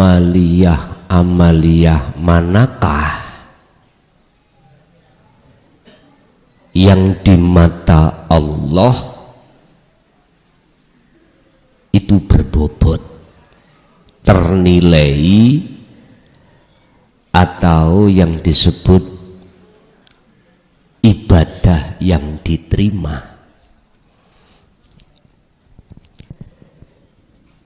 amaliyah manakah yang di mata Allah itu berbobot, ternilai, atau yang disebut ibadah yang diterima.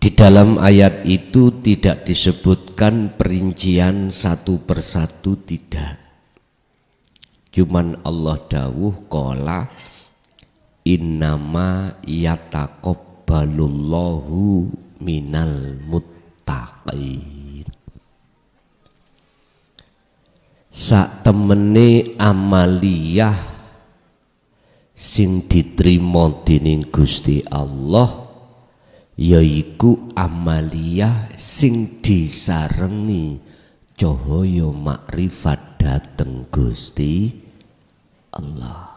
Di dalam ayat itu tidak disebutkan perincian satu persatu, tidak. Cuman Allah dawuh qala innama yataqabbalullahu minal muttaqin. Sak temene amaliyah sing diterima dening Gusti Allah yaiku amaliyah sing disarengi cahaya makrifat dhateng Gusti Allah,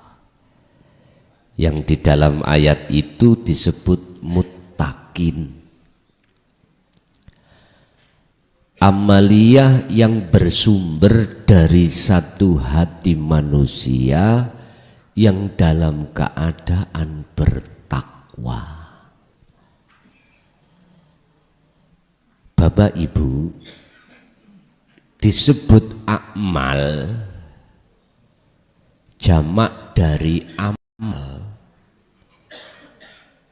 yang di dalam ayat itu disebut muttaqin. Amaliyah yang bersumber dari satu hati manusia yang dalam keadaan bertakwa. Bapak Ibu, disebut amal, jamak dari amal,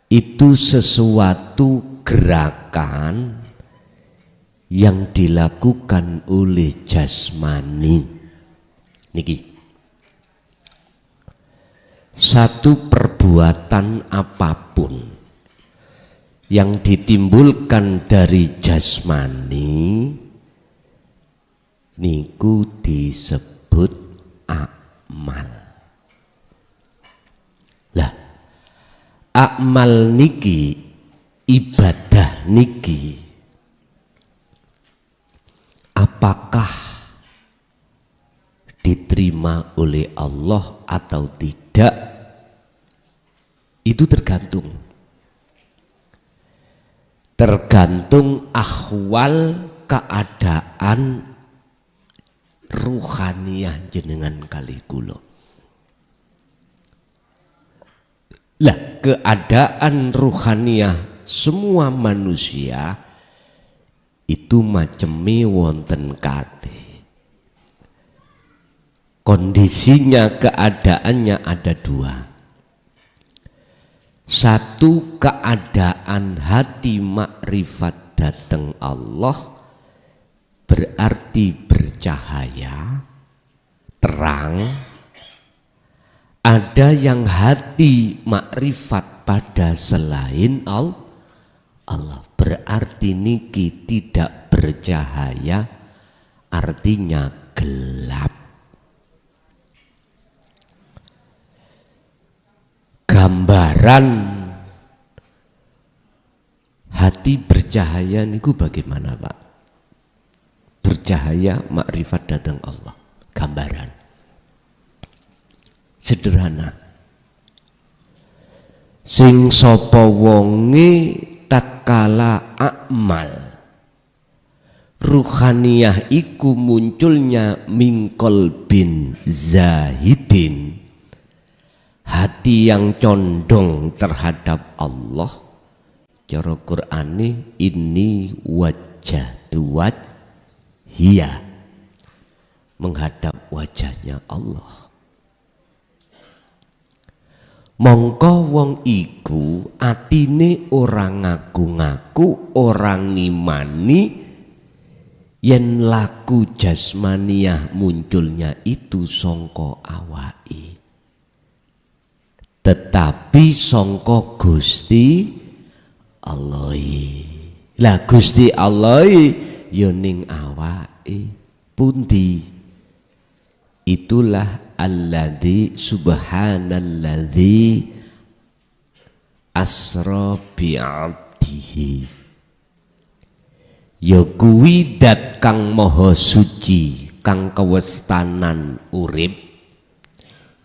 itu sesuatu gerakan yang dilakukan oleh jasmani. Niki, satu perbuatan apapun yang ditimbulkan dari jasmani niku disebut amal. Lah, amal niki, ibadah niki, apakah diterima oleh Allah atau tidak, itu tergantung ahwal keadaan ruhaniyah jenengan kali kula. Lah, keadaan ruhaniyah semua manusia itu maceme wonten kalih. Kondisinya, keadaannya ada dua. Satu, keadaan hati makrifat dateng Allah, berarti bercahaya, terang. Ada yang hati makrifat pada selain Allah, berarti niki tidak bercahaya, artinya gelap. Gambaran hati bercahaya niku bagaimana, Pak? Bercahaya makrifat datang Allah. Gambaran sederhana. Sing sapa wonge tatkala amal ruhaniyah iku munculnya mingkol bin zahidin, hati yang condong terhadap Allah. Cara Qur'ane ini wajhatu wajhiya, menghadap wajahnya Allah. Mongko wong iku atine orang ngaku-ngaku, orang ngimani yen laku jasmaniyah munculnya itu sangka awake, tetapi sangka Gusti Allah. Lah Gusti Allah ya ning awake pundi? Itulah alladzi subhanalladzi asra bi'abdihi, ya kuwi dat kang maha suci, kang kewestanan urip,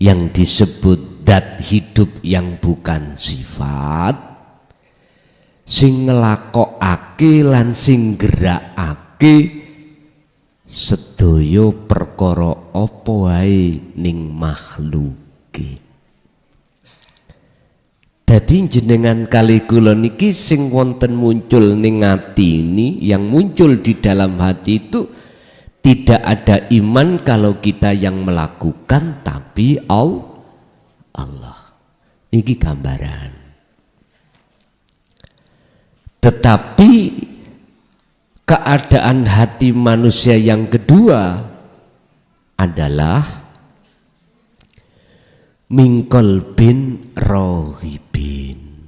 yang disebut dat hidup yang bukan sifat, sing nglakokake lan sing gerakake nindakake sedaya perkara apa wae ning makhluke. Dadi jenengan kali kula niki sing wonten muncul ning ati ini, yang muncul di dalam hati itu tidak ada iman kalau kita yang melakukan, tapi Allah. Niki gambaran. Tetapi keadaan hati manusia yang kedua adalah mingkol bin rohibin,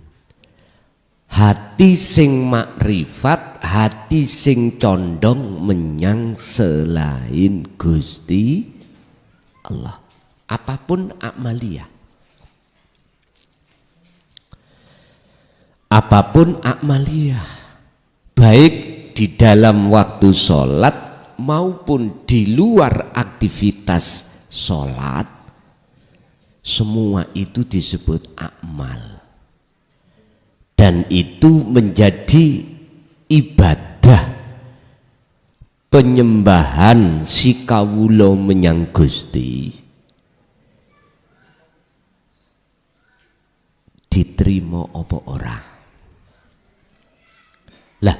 hati sing makrifat, hati sing condong menyang selain Gusti Allah, apapun amalia, baik di dalam waktu sholat maupun di luar aktivitas sholat, semua itu disebut amal, dan itu menjadi ibadah penyembahan si kawula menyang Gusti, diterima apa ora. Lah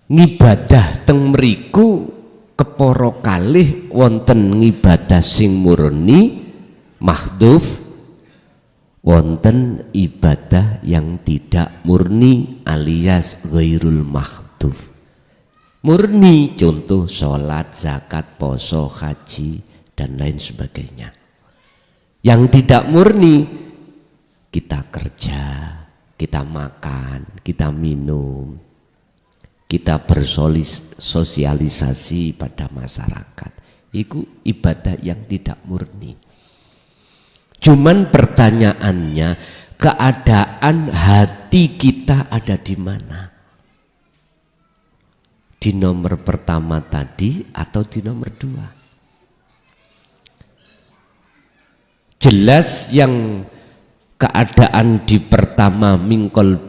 ngibadah teng mriku kepara kalih wonten ngibadah sing murni mahdhuf, wonten ibadah yang tidak murni alias ghairul mahdhuf. Murni contoh sholat, zakat, poso, haji dan lain sebagainya. Yang tidak murni kita kerja, kita makan, kita minum, kita bersosialisasi pada masyarakat. Itu ibadah yang tidak murni. Cuman pertanyaannya, keadaan hati kita ada di mana? Di nomor pertama tadi atau di nomor dua? Jelas yang keadaan di pertama mingkol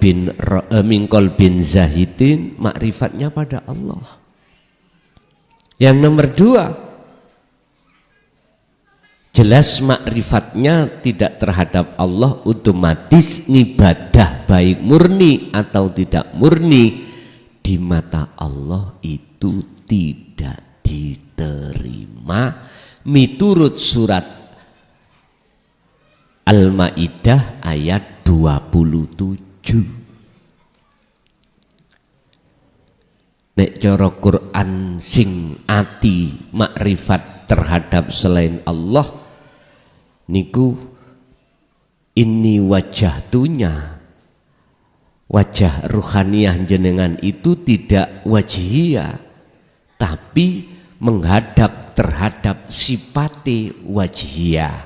bin zahidin, makrifatnya pada Allah. Yang nomor dua, jelas makrifatnya tidak terhadap Allah, otomatis ibadah baik murni atau tidak murni di mata Allah itu tidak diterima miturut surat Al-Maidah ayat 27. Nek cara Quran sing ati makrifat terhadap selain Allah niku ini wajahtunya, wajah ruhaniyah jenengan itu tidak wajhiyah, tapi menghadap terhadap sifati wajhiyah,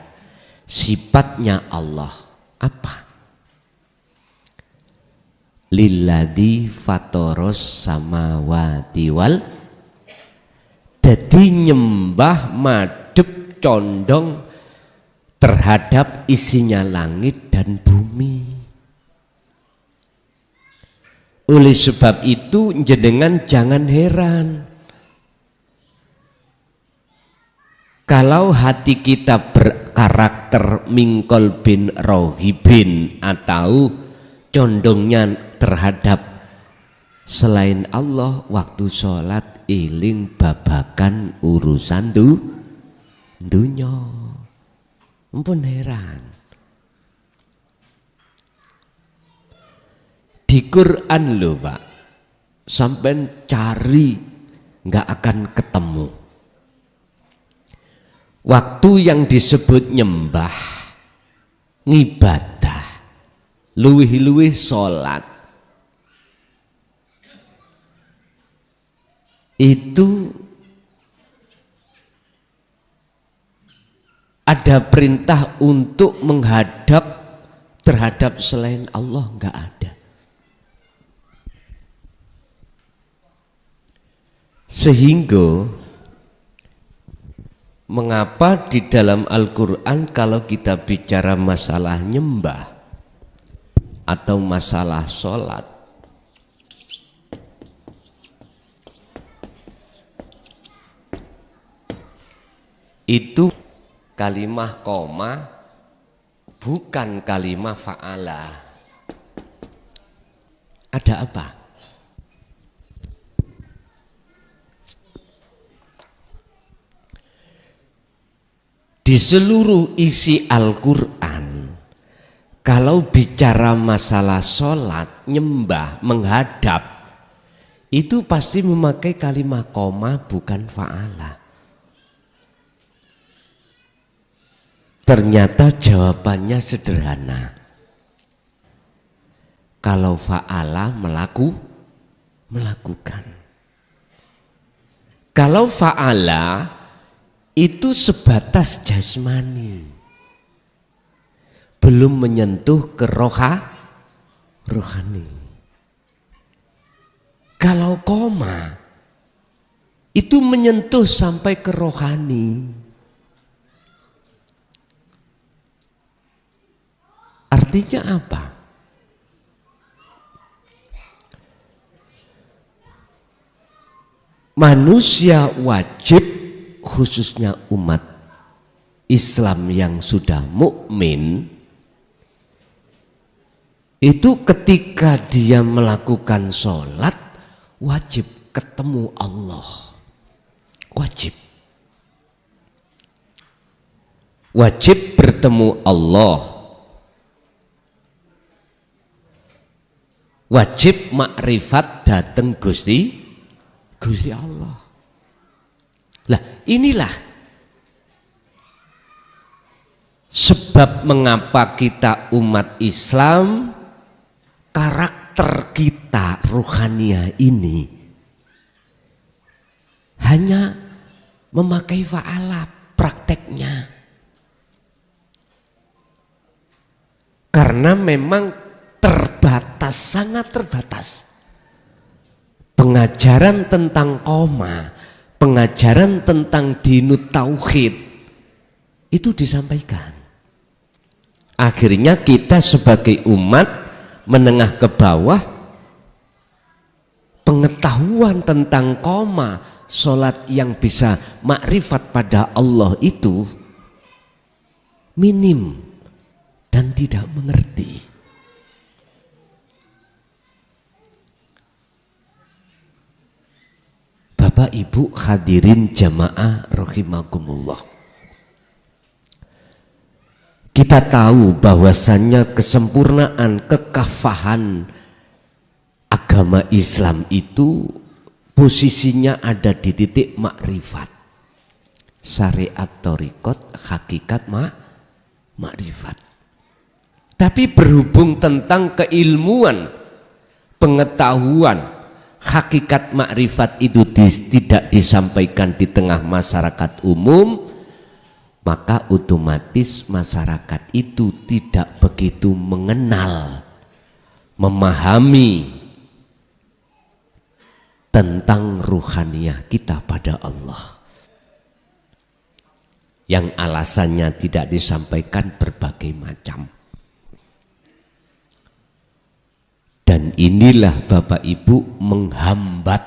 sifatnya Allah. Apa? Lilladzi fatoros samawati wal, jadi nyembah madhep condong terhadap isinya langit dan bumi. Oleh sebab itu jenengan jangan heran kalau hati kita berkarakter mingkol bin rohibin atau condongnya terhadap selain Allah, waktu sholat iling babakan urusan dunya. Ampun heran. Di Quran loh Pak, sampai cari nggak akan ketemu waktu yang disebut nyembah, ngibadah, luwih-luwih sholat itu ada perintah untuk menghadap terhadap selain Allah, nggak ada. Sehingga mengapa di dalam Al-Quran kalau kita bicara masalah nyembah atau masalah sholat, itu kalimah koma, bukan kalimah fa'ala. Ada apa? Di seluruh isi Al-Quran, kalau bicara masalah sholat, nyembah, menghadap, itu pasti memakai kalimah koma, bukan fa'ala. Ternyata jawabannya sederhana. Kalau fa'ala melakukan. Kalau fa'ala itu sebatas jasmani, belum menyentuh ke rohani. Kalau koma itu menyentuh sampai ke rohani. Artinya apa? Manusia wajib, khususnya umat Islam yang sudah mukmin, itu ketika dia melakukan sholat wajib ketemu Allah, wajib bertemu Allah, wajib makrifat dateng Gusti Allah. Lah inilah sebab mengapa kita umat Islam, karakter kita ruhaniah ini hanya memakai fa'ala prakteknya. Karena memang terbatas, sangat terbatas. Pengajaran tentang koma, pengajaran tentang dinut tauhid itu disampaikan. Akhirnya kita sebagai umat menengah ke bawah, pengetahuan tentang koma, sholat yang bisa makrifat pada Allah itu minim dan tidak mengerti. Bapak Ibu hadirin jamaah rahimakumullah. Kita tahu bahwasannya kesempurnaan, kekafahan agama Islam itu posisinya ada di titik makrifat. Syariat thariqat, hakikat makrifat. Tapi berhubung tentang keilmuan, pengetahuan, hakikat makrifat itu tidak disampaikan di tengah masyarakat umum, maka otomatis masyarakat itu tidak begitu mengenal, memahami tentang ruhaniyah kita pada Allah. Yang alasannya tidak disampaikan berbagai macam. Dan inilah Bapak Ibu menghambat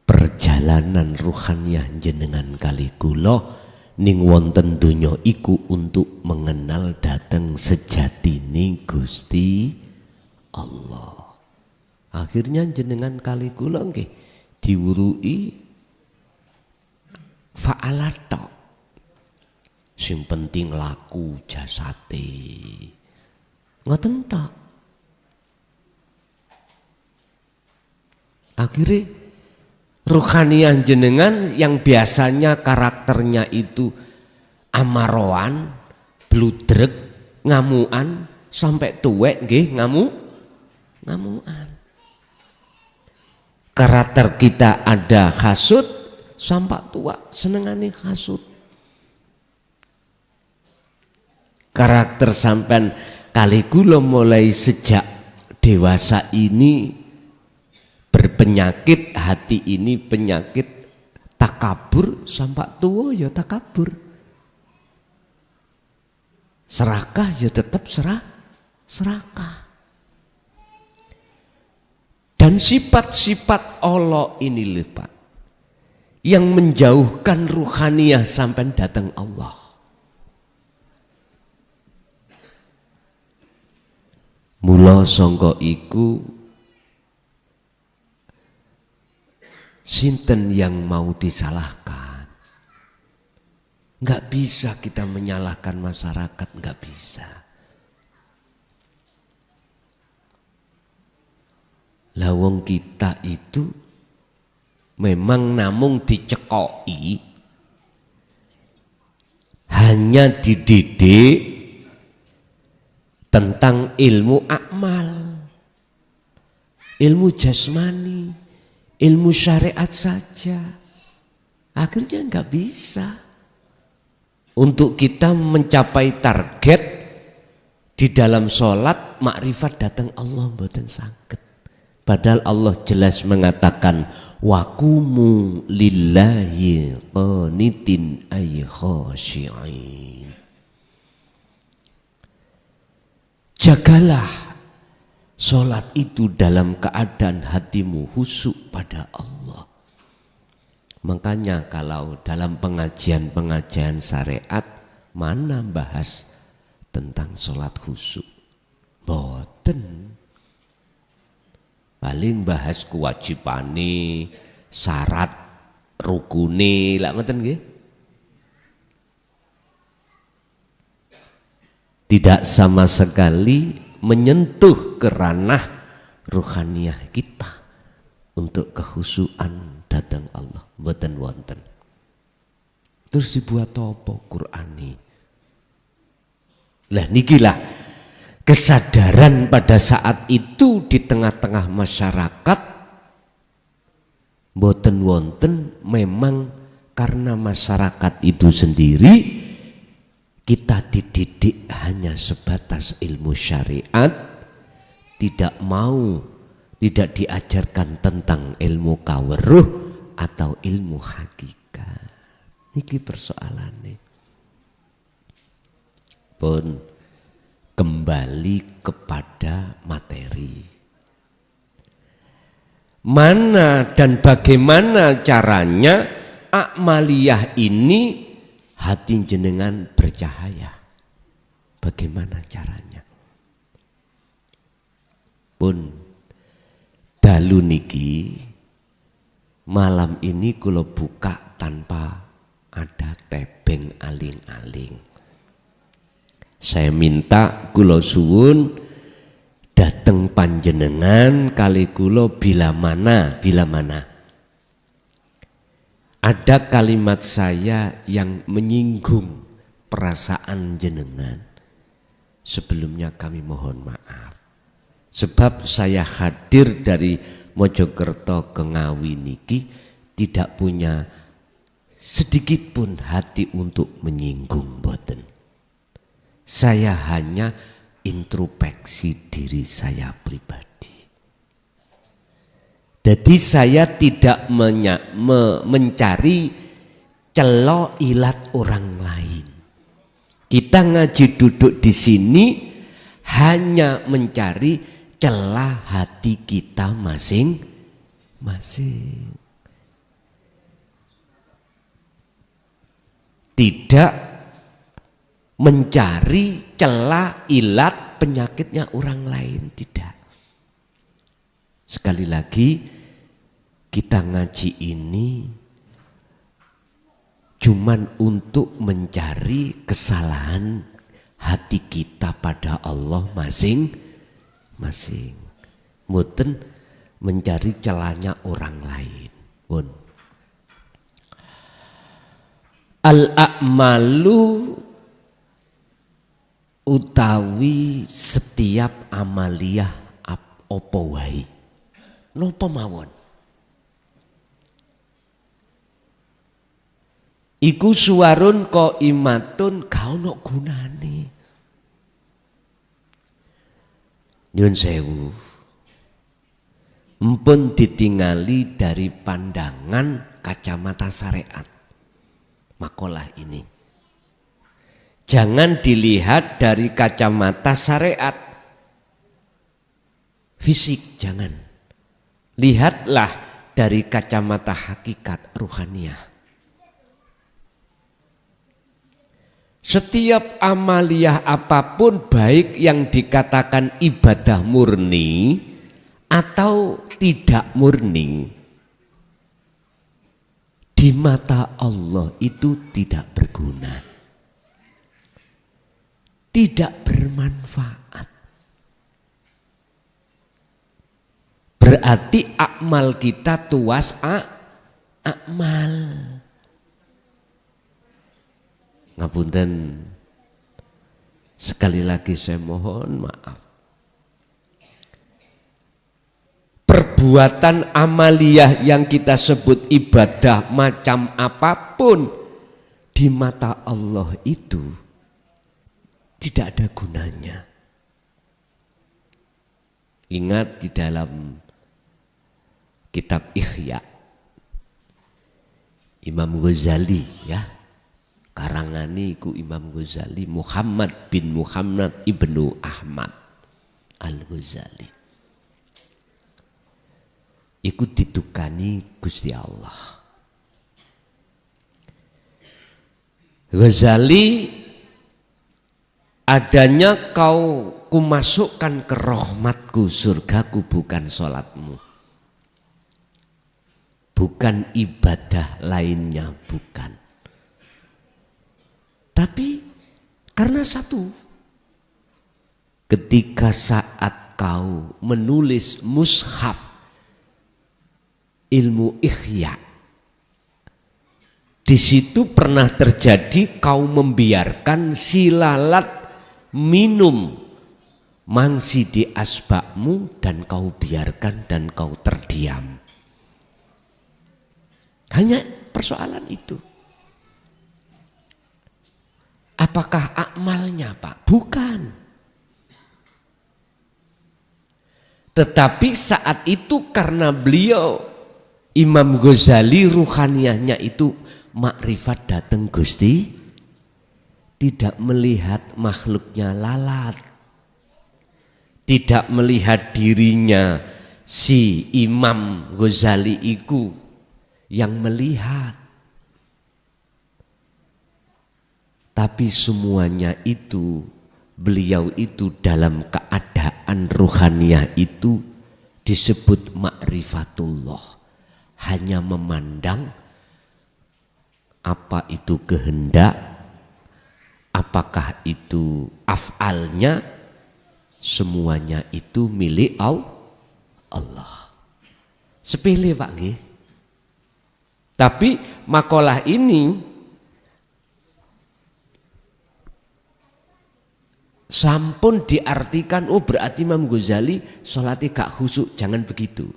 perjalanan ruhaniyah jenengan kali kula ning wonten donya iku untuk mengenal dateng sejatine Gusti Allah. Akhirnya jenengan kali kula nggih diwuruki fa'alato. Sing penting laku jasate. Ngoten tok. Akhirnya ruhaniyah jenengan yang biasanya karakternya itu amaroan, bludrek, ngamuan, sampai tuwek nggih ngamuan. Karakter kita ada hasud, sampai tua senengane hasud. Karakter sampean kali kula mulai sejak dewasa ini berpenyakit, hati ini penyakit takabur, sampai tua ya takabur. Serakah ya tetap serakah. Dan sifat-sifat Allah ini Pak, yang menjauhkan ruhaniyah sampai datang Allah. Mula sangka iku sinten yang mau disalahkan? Nggak bisa kita menyalahkan masyarakat, nggak bisa. Lawang kita itu memang namung dicekoki, hanya dididik tentang ilmu akmal, ilmu jasmani, ilmu syariat saja. Akhirnya nggak bisa untuk kita mencapai target di dalam sholat makrifat datang Allah mboten saged. Padahal Allah jelas mengatakan waqumu lillahi qanitin ay khashi'in. Jagalah sholat itu dalam keadaan hatimu khusyuk pada Allah. Makanya kalau dalam pengajian-pengajian syariat mana bahas tentang sholat khusyuk? Boten. Paling bahas kewajibane, syarat, rukune, lak ngoten nggih. Tidak sama sekali menyentuh ke ranah ruhaniyah kita untuk kekhusyuan datang Allah, mboten wonten. Terus dibuat apa Qur'ani? Lah nikilah kesadaran pada saat itu di tengah-tengah masyarakat mboten wonten, memang karena masyarakat itu sendiri kita dididik hanya sebatas ilmu syariat, tidak diajarkan tentang ilmu kaweruh atau ilmu hakikat. Niki persoalannya. Pun kembali kepada materi. Mana dan bagaimana caranya akmaliyah ini hati jenengan bercahaya? Bagaimana caranya? Pun dalu niki malam ini kula buka tanpa ada tebeng aling-aling. Saya minta kula suwun dateng panjenengan kali kula bila mana. Ada kalimat saya yang menyinggung perasaan jenengan. Sebelumnya kami mohon maaf. Sebab saya hadir dari Mojokerto ke Ngawi niki tidak punya sedikit pun hati untuk menyinggung boten. Saya hanya introspeksi diri saya pribadi. Jadi saya tidak mencari celo ilat orang lain. Kita ngaji duduk di sini hanya mencari celah hati kita masing-masing. Tidak mencari celah ilat penyakitnya orang lain, tidak. Sekali lagi kita ngaji ini cuman untuk mencari kesalahan hati kita pada Allah masing-masing. Mboten mencari celahnya orang lain. Pun al-a'malu utawi setiap amaliyah apa wae napa mawon iku suwarun qaimatun ka ono gunane. Nyun sewu mpun ditingali dari pandangan kacamata syariat makalah ini. Jangan dilihat dari kacamata syariat fisik, jangan. Lihatlah dari kacamata hakikat ruhaniyah. Setiap amaliyah apapun, baik yang dikatakan ibadah murni atau tidak murni, di mata Allah itu tidak berguna, tidak bermanfaat. Berarti akmal kita tuas akmal. Ngapunten, sekali lagi saya mohon maaf. Perbuatan amaliyah yang kita sebut ibadah macam apapun, di mata Allah itu tidak ada gunanya. Ingat di dalam kitab Ihya, Imam Ghazali ya, karangane iku Imam Ghazali, Muhammad bin Muhammad ibnu Ahmad Al-Ghazali. Iku ditukani Gusti Allah. Ghazali, adanya kau kumasukkan ke rahmatku, surgaku bukan sholatmu, bukan ibadah lainnya, bukan. Tapi karena satu, ketika saat kau menulis mushaf ilmu Ihya, di situ pernah terjadi kau membiarkan si lalat minum mangsi di asbakmu dan kau biarkan dan kau terdiam. Hanya persoalan itu. Apakah akmalnya, Pak? Bukan. Tetapi saat itu karena beliau Imam Ghazali ruhaniyahnya itu makrifat dateng Gusti, tidak melihat makhluknya lalat, tidak melihat dirinya si Imam Ghazali itu yang melihat. Tapi semuanya itu, beliau itu dalam keadaan ruhaniyah itu disebut ma'rifatullah. Hanya memandang apa itu kehendak, apakah itu af'alnya, semuanya itu milik Allah. Sepele Pak nggih. Tapi makalah ini sampun diartikan, oh berarti Imam Ghazali sholatnya gak khusyuk. Jangan begitu.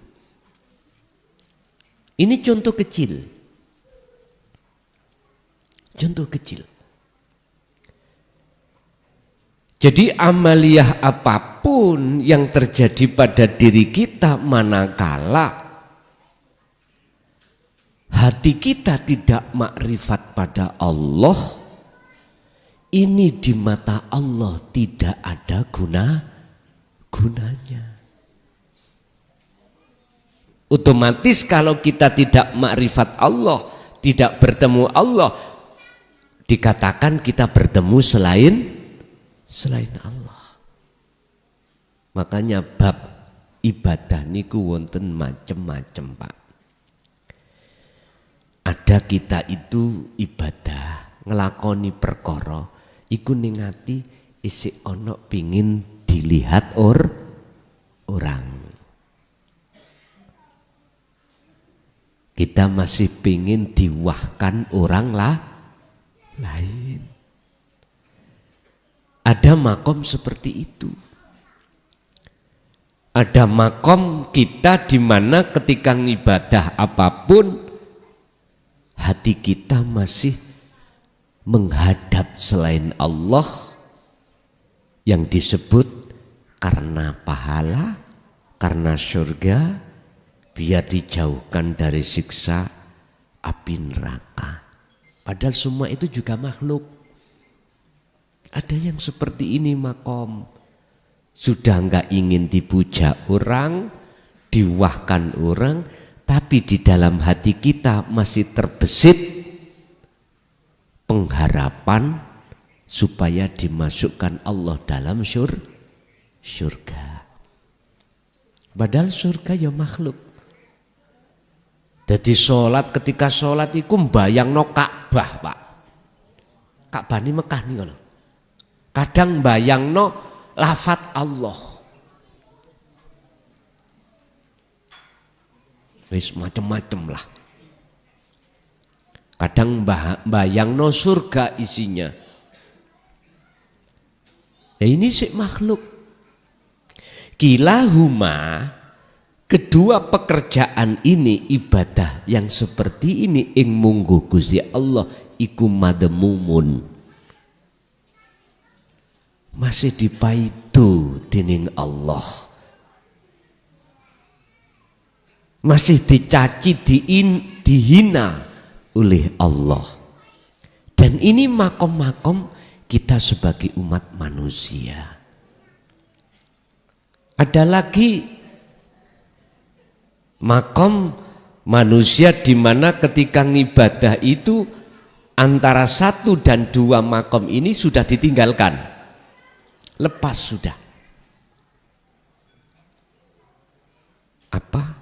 Ini contoh kecil. Contoh kecil. Jadi amaliyah apapun yang terjadi pada diri kita, manakala hati kita tidak makrifat pada Allah, ini di mata Allah tidak ada gunanya. Otomatis kalau kita tidak makrifat Allah, tidak bertemu Allah, dikatakan kita bertemu selain Allah. Makanya bab ibadah niku wonten macem-macem Pak. Ada kita itu ibadah, ngelakoni perkara, iku ning ati isih ana pingin dilihat orang. Kita masih pingin diwahkan orang lain. Ada makom seperti itu. Ada makom kita di mana ketika ngibadah apapun, hati kita masih menghadap selain Allah, yang disebut karena pahala, karena surga, biar dijauhkan dari siksa api neraka. Padahal semua itu juga makhluk. Ada yang seperti ini makom, sudah enggak ingin dipuja orang, diwahkan orang, tapi di dalam hati kita masih terbesit pengharapan supaya dimasukkan Allah dalam surga. Padahal surga ya makhluk. Jadi ketika sholat itu mbayangno Ka'bah, Pak. Ka'bah ini Mekah nih kalau. Kadang mbayangno lafat Allah. Wis macem-macem lah. Kadang bayangno surga isinya. Ini sih makhluk. Kilahuma, kedua pekerjaan ini, ibadah yang seperti ini ing mungguh Gusti Allah iku madmumun. Masih dipaidu dening Allah. Masih dicaci, dihina oleh Allah. Dan ini makom-makom kita sebagai umat manusia. Ada lagi makom manusia di mana ketika ngibadah itu antara 1 dan 2 makom ini sudah ditinggalkan. Lepas sudah. Apa?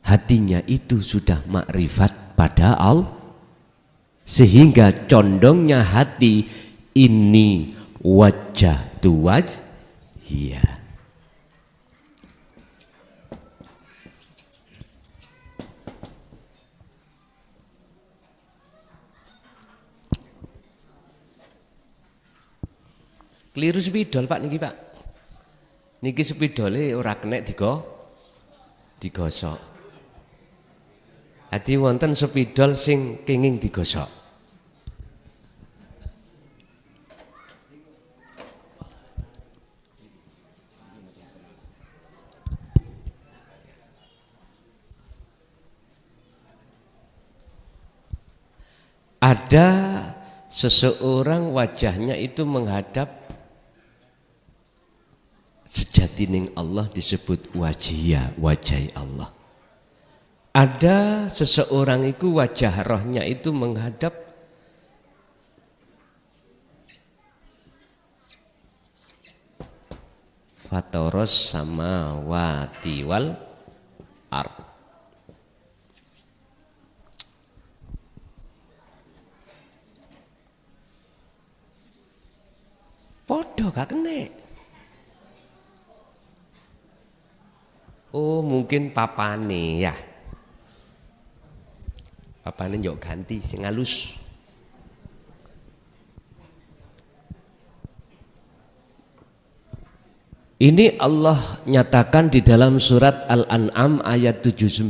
Hatinya itu sudah makrifat pada Allah, sehingga condongnya hati ini wajah tuwaj iya. Keliru sepidol Pak niki Pak. Niki sepidole ora kena digosok. Hati wonten sepidol sing kenging digosok. Ada seseorang wajahnya itu menghadap sejatining Allah disebut wajah Allah. Ada seseorang itu wajah rohnya itu menghadap fatoros samawati wal ard. Podo gak kena. Oh mungkin papane ya. Papane njok ganti sing halus. Ini Allah nyatakan di dalam surat Al-An'am ayat 79.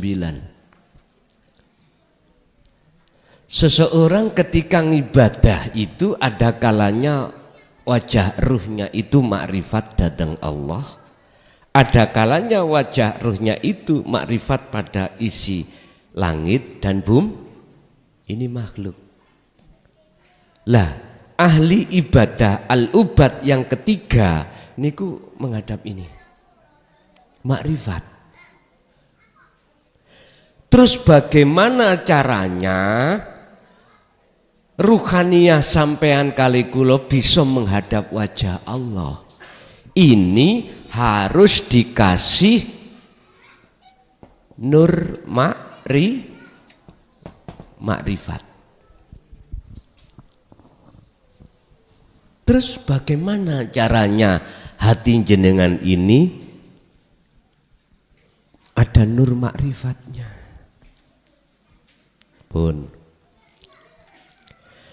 Seseorang ketika ngibadah itu ada kalanya wajah ruhnya itu makrifat datang Allah. Ada kalanya wajah ruhnya itu makrifat pada isi langit dan bumi. Ini makhluk. Lah, ahli ibadah al-ubad yang ketiga niku menghadap ini. Makrifat. Terus bagaimana caranya ruhaniyah sampean kali kula bisa menghadap wajah Allah? Ini harus dikasih nur makrifat. Terus bagaimana caranya hati jenengan ini ada nur makrifatnya? Pun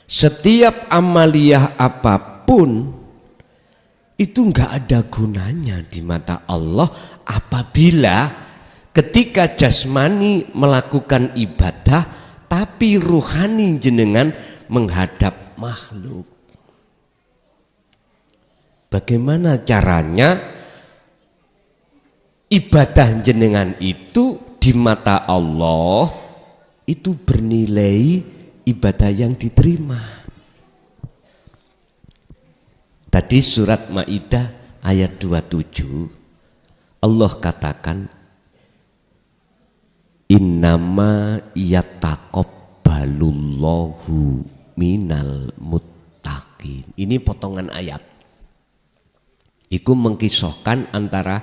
setiap amaliyah apapun itu enggak ada gunanya di mata Allah apabila ketika jasmani melakukan ibadah tapi ruhani jenengan menghadap makhluk. Bagaimana caranya ibadah jenengan itu di mata Allah itu bernilai ibadah yang diterima. Tadi surat Maidah ayat 27 Allah katakan innama yataqabbalullahu minal muttaqin. Ini potongan ayat. Iku mengkisahkan antara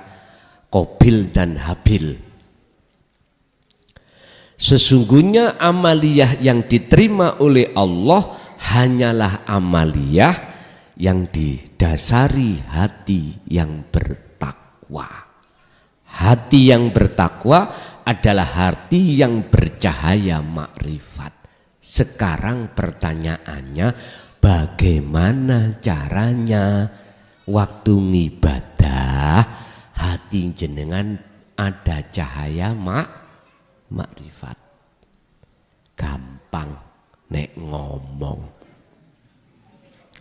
Qabil dan Habil. Sesungguhnya amaliyah yang diterima oleh Allah hanyalah amaliyah yang didasari hati yang bertakwa. Hati yang bertakwa adalah hati yang bercahaya makrifat. Sekarang pertanyaannya, bagaimana caranya waktu ngibadah hati jenengan ada cahaya makrifat? Gampang nek ngomong.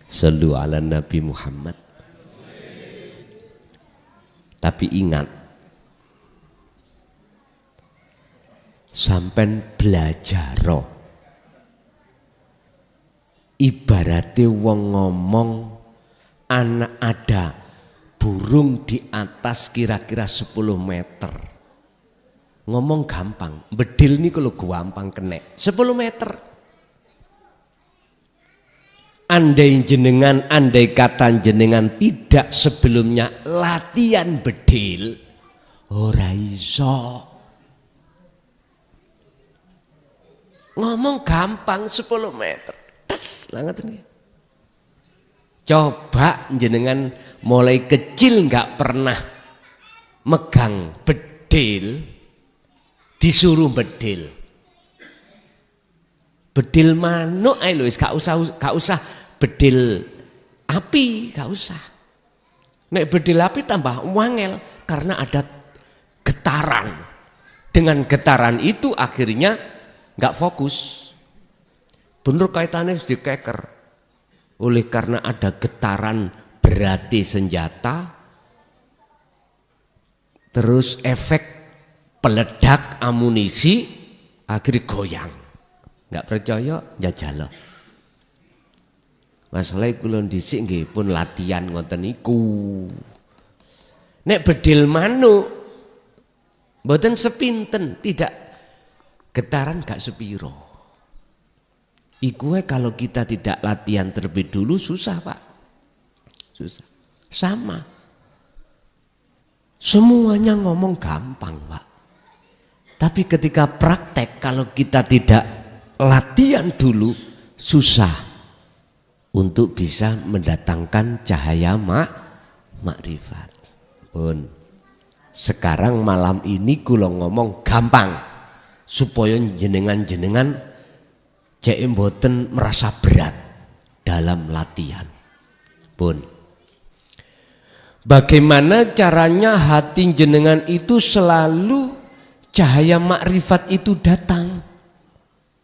Shallu ala Nabi Muhammad. Tapi ingat, sampai belajar ibaratnya wong ngomong anak ada burung di atas kira-kira 10 meter. Ngomong gampang, bedil nih kalau gampang kena 10 meter. Andai kata jenengan tidak sebelumnya latihan bedil, ora iso. Ngomong gampang 10 meter. Coba jenengan mulai kecil nggak pernah megang bedil, disuruh bedil. Bedil manuk ae lho, gak usah bedil api, gak usah. Nek bedil api tambah wangel karena ada getaran. Dengan getaran itu akhirnya nggak fokus. Bener kaitannya harus dikeker. Oleh karena ada getaran berarti senjata, terus efek peledak amunisi, akhirnya goyang. Nggak percaya, jajal. Masalah kula dhisik nggih pun latihan ngoten niku. Nek bedil manuk mboten sepinten, tidak getaran gak sepiro. Iku kalau kita tidak latihan terlebih dulu susah, Pak. Susah. Sama. Semuanya ngomong gampang, Pak. Tapi ketika praktek kalau kita tidak latihan dulu susah untuk bisa mendatangkan cahaya makrifat. Pun sekarang malam ini kula ngomong gampang supaya jenengan-jenengan cek mboten merasa berat dalam latihan. Pun bagaimana caranya hati jenengan itu selalu cahaya makrifat itu datang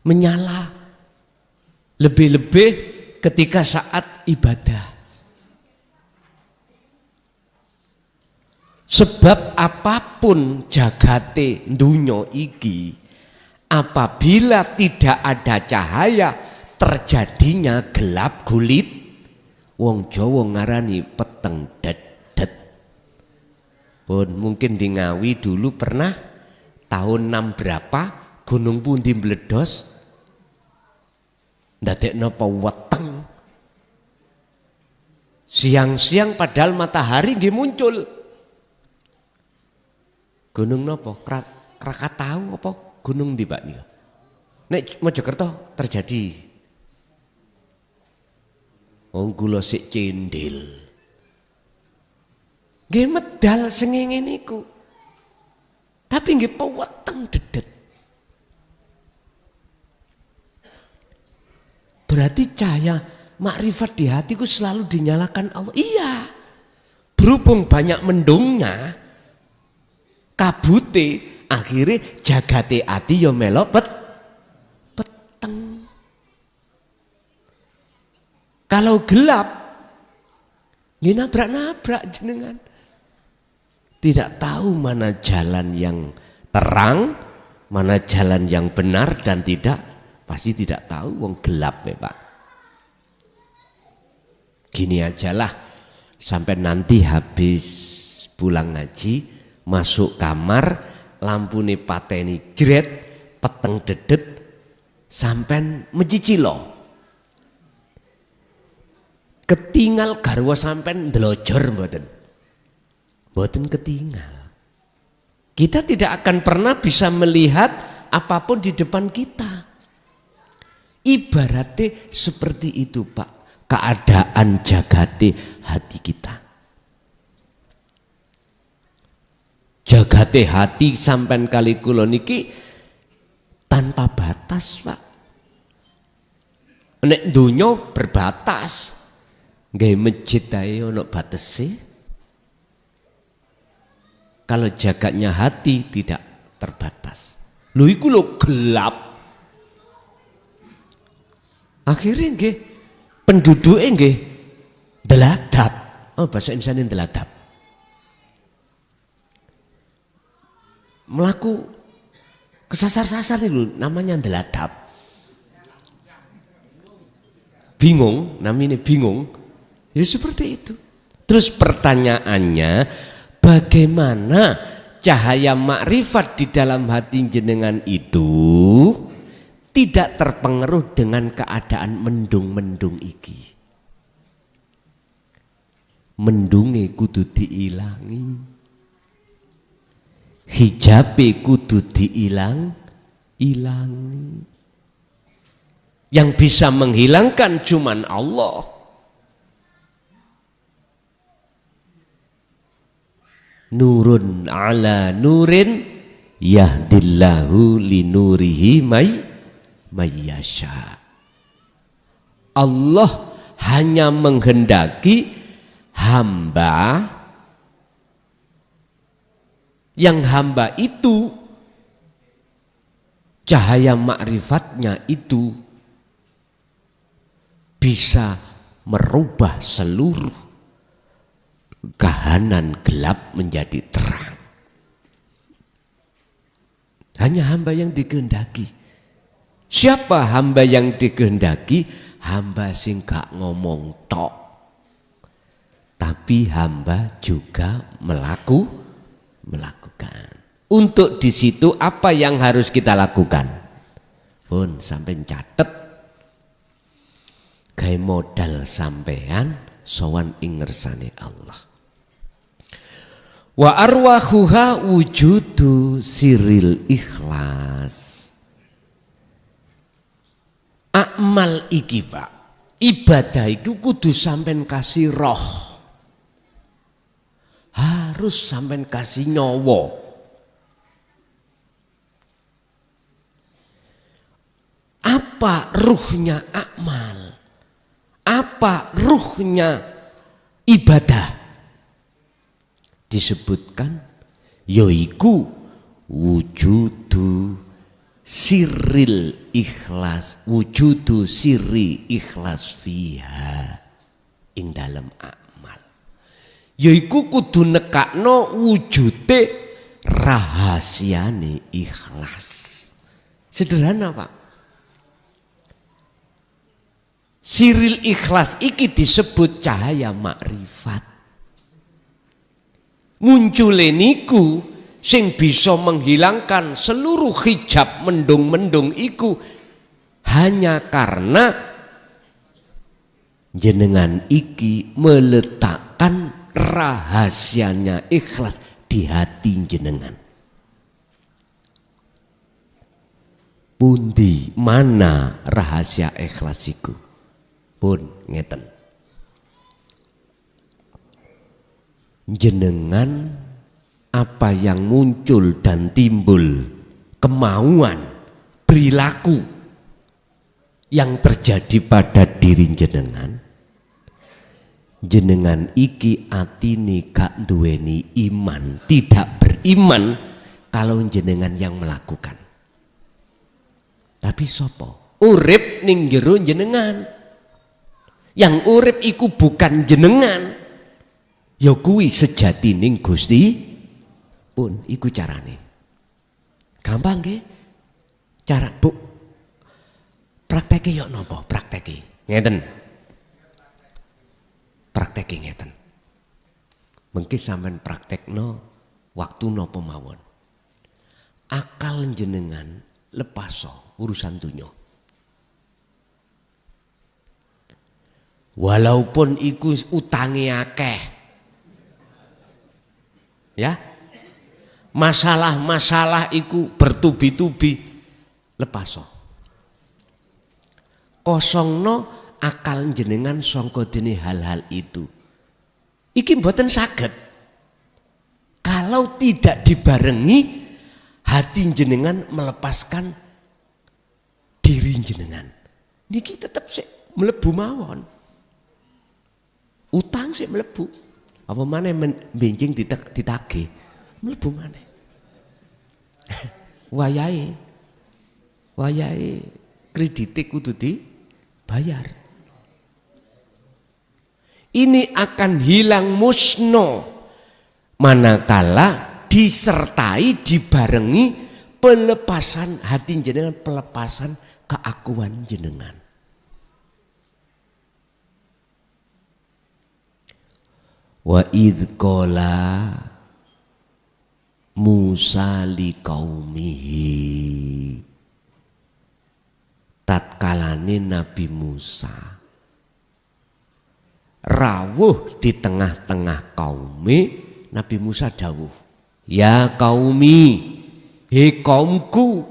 menyala, lebih-lebih ketika saat ibadah. Sebab apapun jagate dunya iki, apabila tidak ada cahaya terjadinya gelap gulit. Wong Jawa ngarani peteng dedet. Pun mungkin di Ngawi dulu pernah tahun 6 berapa gunung pundi meledos ndadekno weteng. Siang-siang padahal matahari nggih muncul. Gunung napa? Krakatau apa gunung ndi Pak niku? Nek Mojokerto terjadi. Wong kula sik cendil. Nggih medal sengenge niku. Tapi nggih peweteng dedet. Berarti cahaya makrifat di hatiku selalu dinyalakan Allah. Iya. Berhubung banyak mendungnya, kabute akhirnya jagate ati ya melo peteng. Kalau gelap nggih nabrak-nabrak jenengan. Tidak tahu mana jalan yang terang, mana jalan yang benar dan tidak, pasti tidak tahu wong gelap ya Pak. Gini ajalah sampai nanti habis pulang ngaji masuk kamar lampune pateni jret peteng dedet sampean mencicilo. Ketinggal garwa sampean ndelojor mboten. Mboten ketinggal. Kita tidak akan pernah bisa melihat apapun di depan kita. Ibaratnya seperti itu, Pak, keadaan jagate hati kita. Jagate hati sampean kali kula niki tanpa batas, Pak. Nek donya berbatas, nggih masjid ae ono batese. Kalau jagatnya hati tidak terbatas. Lho iku lho gelap. Akhirnya nggih penduduke nggih deladap. Oh, bahasa Indonesia deladap. Melaku kesasar-sasar itu namanya deladap. Bingung, namanya bingung. Ya seperti itu. Terus pertanyaannya, bagaimana cahaya makrifat di dalam hati jenengan itu tidak terpengaruh dengan keadaan mendung-mendung iki? Mendunge kudu diilangi, hijabe kudu ilangi. Yang bisa menghilangkan cuman Allah. Nurun ala nurin yahdillahu linurihi mayyasha. Allah hanya menghendaki hamba, yang hamba itu cahaya makrifatnya itu bisa merubah seluruh kahanan gelap menjadi terang. Hanya hamba yang dikehendaki. Siapa hamba yang dikehendaki? Hamba sing gak ngomong tok, tapi hamba juga melakukan. Untuk di situ apa yang harus kita lakukan? Pun sampai catet, kayak modal sampean sowan ing ngersane Allah. Wa arwahuha wujudu siril ikhlas. Akmal iki, Pak, ibadah iku kudu sampean kasih roh, harus sampean kasih nyawa. Apa ruhnya akmal? Apa ruhnya ibadah? Disebutkan yaiku wujudu sirril ikhlas, wujudu sirri ikhlas fiha ing dalam amal. Yaiku kudu nekakno wujude rahasiane ikhlas. Sederhana, Pak. Siril ikhlas iki disebut cahaya makrifat. Muncule niku sing bisa menghilangkan seluruh hijab mendung-mendung iku hanya karena jenengan iki meletakkan rahasianya ikhlas di hati jenengan. Pundi mana rahasia ikhlas iku? Pun ngeten. Jenengan apa yang muncul dan timbul, kemauan, perilaku yang terjadi pada diri jenengan, jenengan iki atine gak duweni iman, tidak beriman kalau jenengan yang melakukan. Tapi sopo? Urip ning jero jenengan. Yang urip iku bukan jenengan. Ya kuwi sejatining Gusti pun iku carane. Gampang nggih? Cara Bu. Prakteke yo napa? Prakteke. Ngeten. Prakteke ngeten. Mengki sampean praktekno waktu napa mawon. akal jenengan lepaso urusan dunya. Walaupun iku utange akeh. Ya. Masalah-masalah iku bertubi-tubi lepaso. Kosongno akal jenengan sangka dene hal-hal itu. Iki mboten saged. Kalau tidak dibarengi hati jenengan melepaskan diri jenengan. Niki tetap sik mlebu mawon. Utang sik mlebu. Apa maneh benjing ditagih, mlebu maneh. Wayahe kredite kudu dibayar. Ini akan hilang musno manakala disertai dibarengi pelepasan hati jenengan, pelepasan keakuan jenengan. Wa idh qala Musa liqaumihi, tatkalane Nabi Musa rawuh di tengah-tengah kaume, Nabi Musa dawuh, ya qaumi, he kaumku,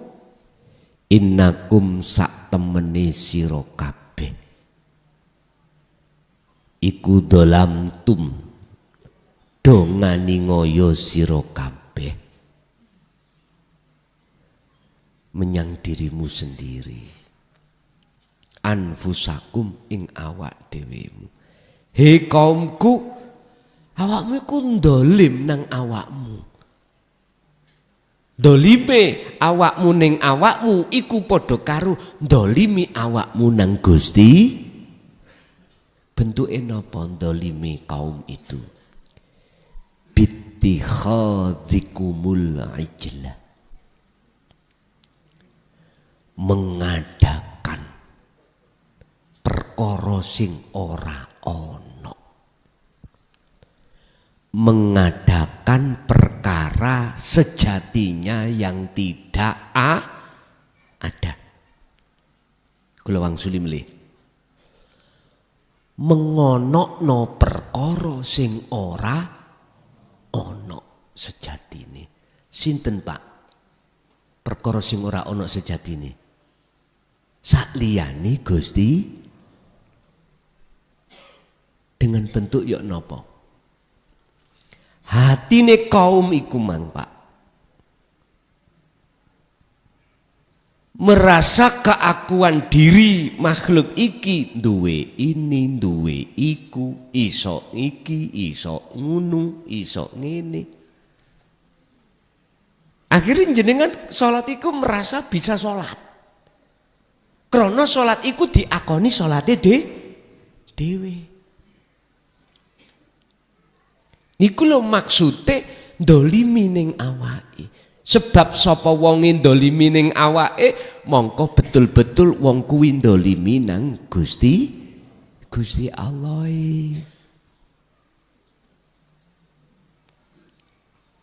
innakum sak temene sira kabeh iku dolam tum dongani ngoyo sira kabeh menyang dirimu sendiri, anfusakum ing awak dhewemu. He kaumku, awakmu iku ndolim nang awakmu. Dolime awakmu ning awakmu iku padha karo ndolimi awakmu nang Gusti. Bentuke napa ndolime kaum itu? Bittikhadhikumul ijlah, mengadakan perkara sing ora ana, mengadakan perkara sejatinya yang tidak ada. Kula wangsuli mlih, mengonokno perkara sing ora ana sejatine. Sinten Pak perkara sing ora ana sejatine? Sakliyane Gusti, dengan bentuk ya napa? Hatine kaum iku mang Pak merasa keakuan diri makhluk iki duwe ini, duwe iku, iso iki, iso ngunu, iso ngene. Akhirnya jenengan sholat iku merasa bisa sholat. Krana sholat iku diakoni sholate dhewe. Niku lho maksude ndolimi ning awake. Sebab sapa wong ndolimi ning awake, mongko betul-betul wong kuwi ndolimi nang Gusti Allah.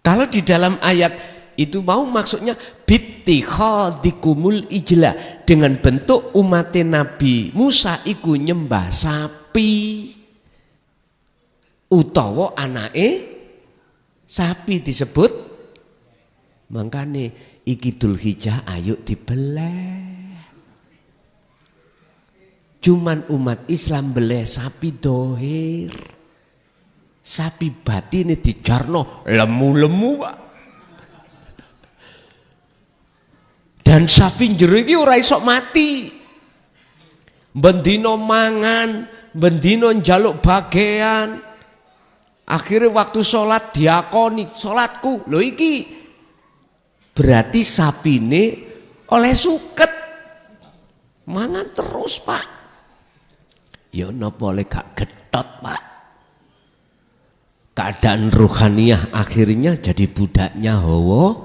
Kalau di dalam ayat itu mau maksudnya bittikhadikumul ijla, dengan bentuk umat Nabi Musa iku nyembah sapi utawa anake sapi disebut. Mangkane iki Dzulhijjah ayo dibeleh. Cuman umat Islam beleh sapi dohir, sapi batine dijarno lemu-lemu Pak. Dan sapi jero iki ora iso mati. Bendino mangan, bendino njaluk bagian. Akhirnya waktu sholat diakoni, sholatku lho iki. Berarti sapine oleh suket. Mangan terus Pak. Ya napa oleh gak getot Pak. Keadaan ruhaniyah akhirnya jadi budaknya hawa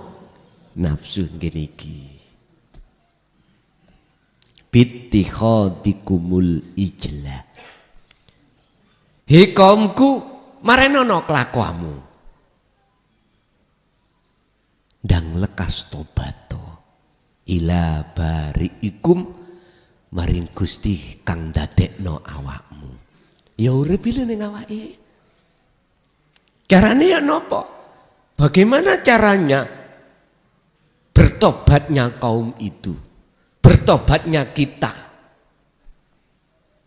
nafsu ngene iki. Bittikhadikumul ijlah. He kaumku, marenono kelakuanmu. ndang lekas tobato ila bariikum maring Gusti kang dadekno awakmu. Ya urip ning awake. Carane ya napa? Bagaimana caranya bertobatnya kaum itu? Bertobatnya kita.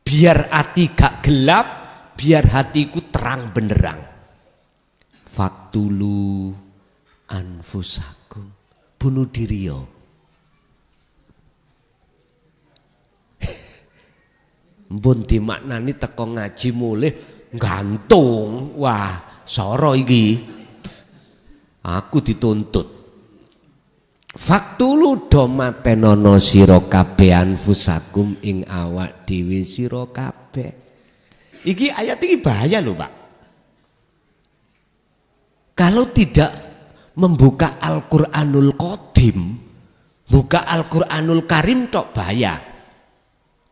Biar hati gak gelap, biar hatiku terang benderang. Faktulu anfusakum, bunuh diri yo. Mbun dimaknani teko ngaji mulih gantung. Wah, soro iki. Aku dituntut. Faktulu do matenono sira kabeh anfusakum ing awak dhewe sira kabeh. Iki ayat iki bahaya lho, Pak. Kalau tidak membuka Al-Qur'anul Qadim, buka Al-Qur'anul Karim tok bahaya.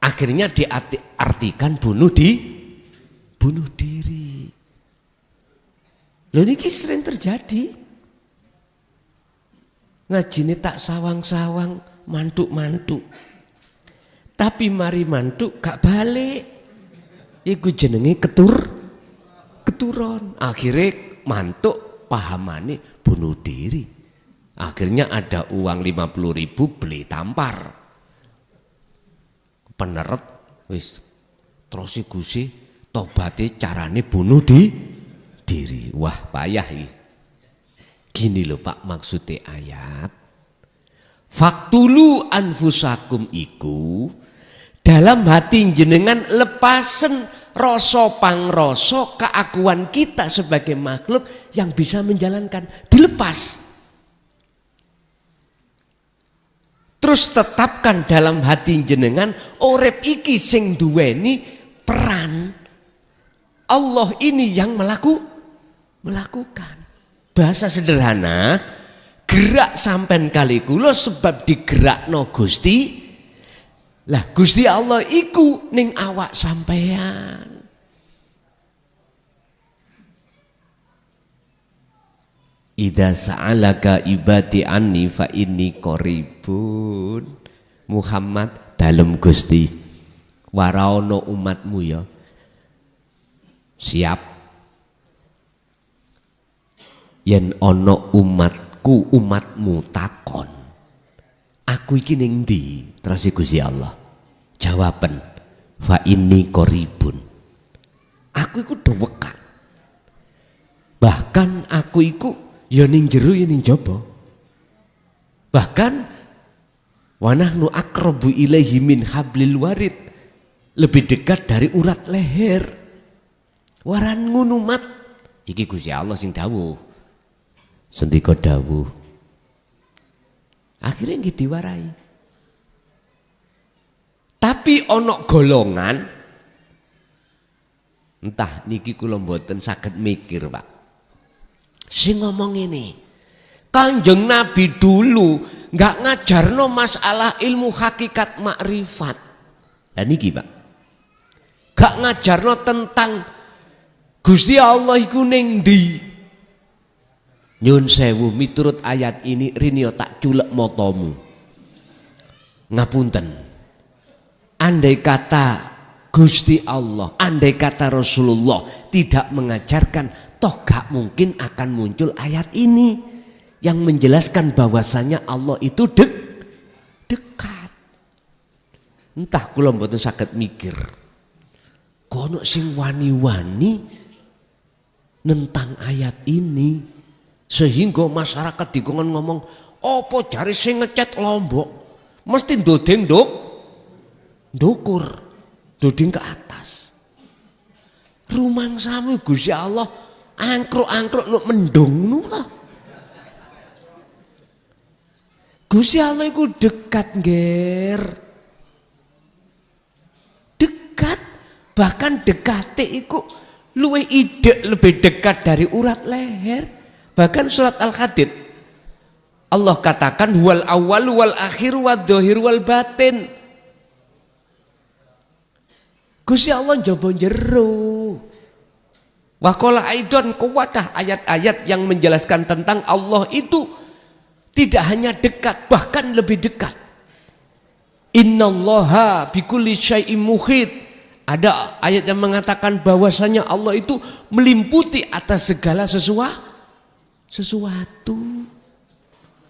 Akhirnya diartikan bunuh diri. Loh ini sering terjadi. Ngajine tak sawang-sawang, mantuk-mantuk. Tapi mari mantuk gak balik. Iku jenenge keturon. Akhirnya mantuk pahamane bunuh diri. Akhirnya ada uang 50.000 beli tampar. Peneret wis terus Gusti tobate carane bunuh diri. Wah, payah iki. Gini loh Pak maksudnya ayat. Faktulu anfusakum iku dalam hati jenengan lepasen rasa pangrasa keakuan kita sebagai makhluk yang bisa menjalankan, dilepas. Terus tetapkan dalam hati jenengan urip iki sing duweni peran. Allah ini yang melakukan. Bahasa sederhana, gerak sampean kali kula sebab digerakno Gusti. Lah Gusti Allah iku ning awak sampean. Idza sa'alaka ibadi anni fa inni qaribun. Muhammad dalem Gusti waraono umatmu ya. Siap. Yen ana umatmu takon. Aku iki ning ndi? Terus Gusti Allah. Jawaban fa inni qaribun. Aku iku dewekan. Bahkan aku iku ya ning jero ya ning jaba. Bahkan wa nahnu aqrabu ilaihi min hablil warid. Lebih dekat dari urat leher. Waran ngono mat. Iki Gusti Allah sing dawuh. Sendika dawuh. Akhirnya nggih diwarai. Tapi ana golongan entah niki kula mboten saged mikir, Pak. Sing ngomong ini, Kanjeng Nabi dulu nggak ngajarno masalah ilmu hakikat makrifat. Dan niki Pak, gak ngajarno tentang Gusti Allah iku ning ndi. Nyun sewu miturut ayat ini rinio tak culek motomu. Ngapunten. Andai kata Gusti Allah, andai kata Rasulullah tidak mengajarkan, toh gak mungkin akan muncul ayat ini yang menjelaskan bahwasanya Allah itu dekat. Entah kula mboten saged mikir. Kono sing wani-wani nentang ayat ini sehingga masyarakat dikon ngomong, "Apa jare sing ngecat Lombok mesti ndodeng ndukur, doding ke atas." Rumangsamu Gusti Allah angkruk-angkruk nuk mendung ngono ta. Gusti Allah iku dekat, Nger. Dekat, bahkan dekate iku luwih idek, lebih dekat dari urat leher. Bahkan surat Al-Hadid Allah katakan wal awwal wal akhir wal dhahir wal batin. Gusti Allah njaba jero. Wa qala aidan kuwatah ayat-ayat yang menjelaskan tentang Allah itu Tidak hanya dekat, bahkan lebih dekat. Innallaha bikulli syai'in muhit. Ada ayat yang mengatakan bahwasanya Allah itu meliputi atas segala sesuatu.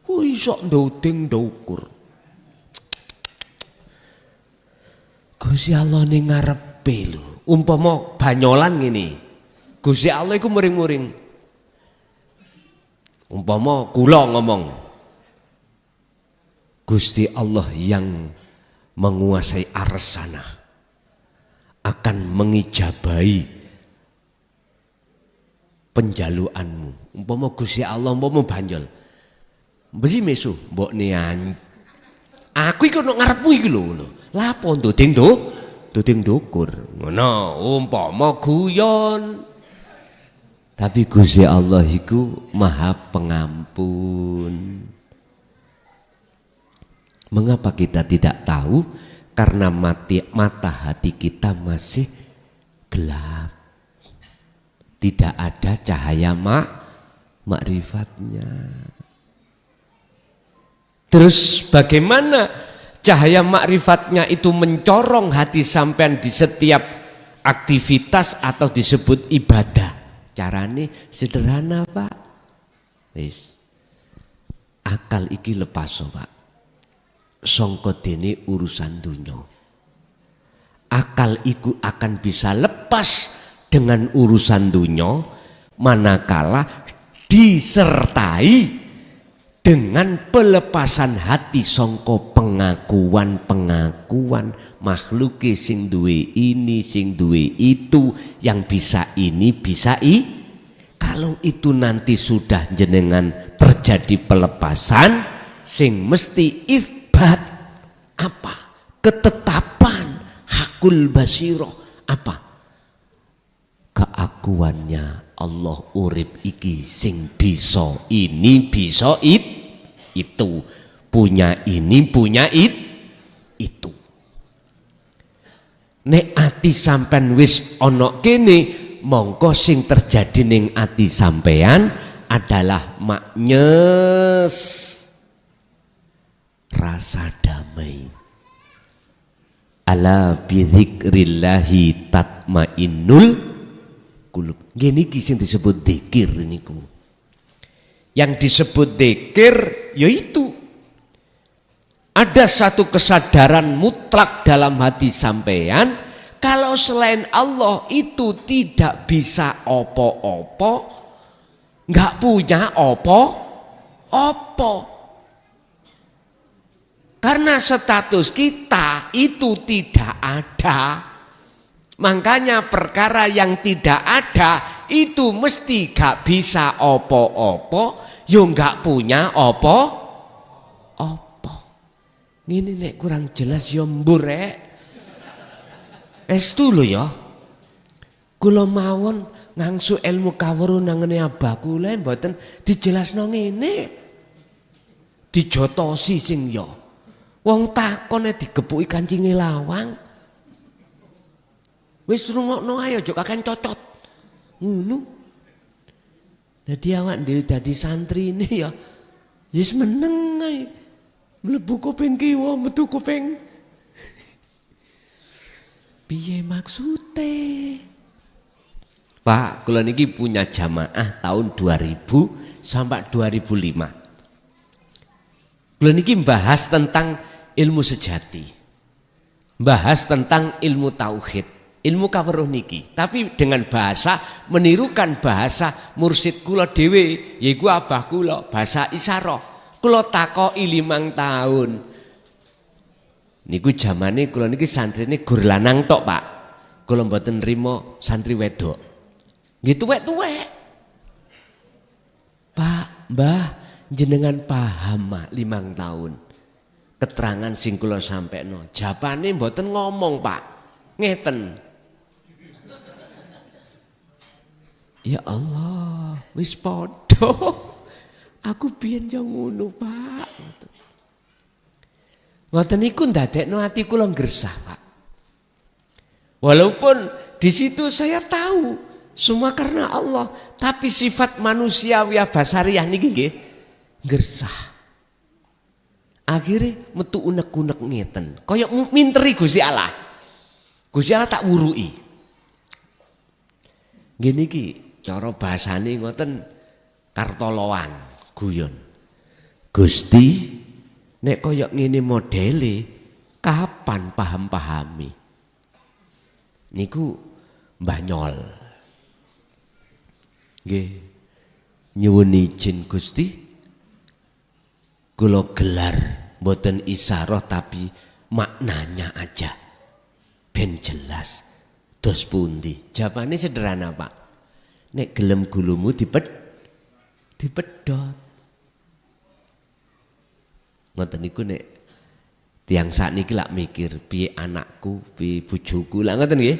Wih, sok ndodeng ndukur. Gusti Allah ning ngarepe lho. Umpama banyolan ngene. Gusti Allah iku muring-muring. Umpama kula ngomong, Gusti Allah yang menguasai arsana akan mengijabahi penjaluanmu. Umpama Gusti Allah umpama banjol. Besi mesu mbok nian. Aku iku nek ngarepmu iki lho. Lapo ndodeng ndukur. Ngono, umpama guyon. Tapi Gusti Allah iku Maha Pengampun. Mengapa kita tidak tahu? Karena mata hati kita masih gelap. Tidak ada cahaya makrifatnya. Terus bagaimana cahaya makrifatnya itu mencorong hati sampean di setiap aktivitas atau disebut ibadah? Carane sederhana, Pak. Wis. Akal iki lepas, Pak. Sangka dene urusan dunya. Akal iku akan bisa lepas dengan urusan dunya manakala disertai dengan pelepasan hati sangka pengakuan makhluk sing duwe ini sing duwe itu, yang bisa ini bisa kalau itu nanti sudah jenengan terjadi pelepasan sing mesti itsbat apa? Ketetapan hakul basiroh apa? Keakuannya Allah urip iki sing bisa ini bisa itu, punya ini punya itu. Nek ati sampean wis ana kene, mongko sing terjadi ning ati sampean adalah maknyes rasa damai. Ala bidzikrillahi tatmainnul qulub. Ngene iki sing disebut dzikir niku. Yang disebut dzikir yaitu ada satu kesadaran mutlak dalam hati sampean kalau selain Allah itu tidak bisa opo-opo, nggak punya opo-opo. Karena status kita itu tidak ada. Makanya perkara yang tidak ada itu mesti gak bisa opo-opo, yo gak punya opo-opo. Ini nek kurang jelas yo mbur estu lho ya. Kula mawon ngangsu ilmu kawruh nangene abah kula mboten dijelasno ngene. Dijotosi sing ya. Wong takone digepuki kancinge lawang. Wis rungokno ayo aja kakek cocot. Ngono. Dadi awak dhewe dadi santri ini ya wis meneng ae. Mlebu kuping kiwa metu kuping. Piye maksude? Pak, kula niki punya jamaah tahun 2000 sampai 2005. Kula niki bahas tentang ilmu sejati. Bahas tentang ilmu tauhid. Ilmu kawruh niki, tapi dengan bahasa menirukan bahasa mursid kula dhewe, yaiku abah kula, bahasa isyarah. Kula takoki 5 tahun. Niku zamane kula niki santrine gur lanang tok, Pak. Kula mboten nrimo santri wedok. Nggih tuwek-tuwek. Pak, Mbah, jenengan paham mak 5 tahun. Keterangan sing kula sampekno. Jawabane mboten ngomong, Pak. Ngeten. Ya Allah, wis padha. Aku biyen yo ngono, Pak. Ngoten niku ndadekno ati kula gresah, Pak. Walaupun di situ saya tahu semua karena Allah, tapi sifat manusiawi basariah niki nggih gresah. Akhirnya metu unek-unek ngeten. Kayak minteri Gusti Allah. Gusti Allah tak wurui. Gini ki cara bahasane ngoten kartoloan guyon. Gusti nek kayak ngene modele kapan paham-pahami? Niku Mbah Nyol. Nggih. Nyuwun izin Gusti. Kula gelar mboten isyarah tapi maknanya aja. Ben jelas. Dos pundi? Jawabane sederhana, Pak. Nek gelem gulumu dipedhot. Ngoten niku nek tiyang sakniki lak mikir piye anakku, piye bojoku, lak ngoten nggih.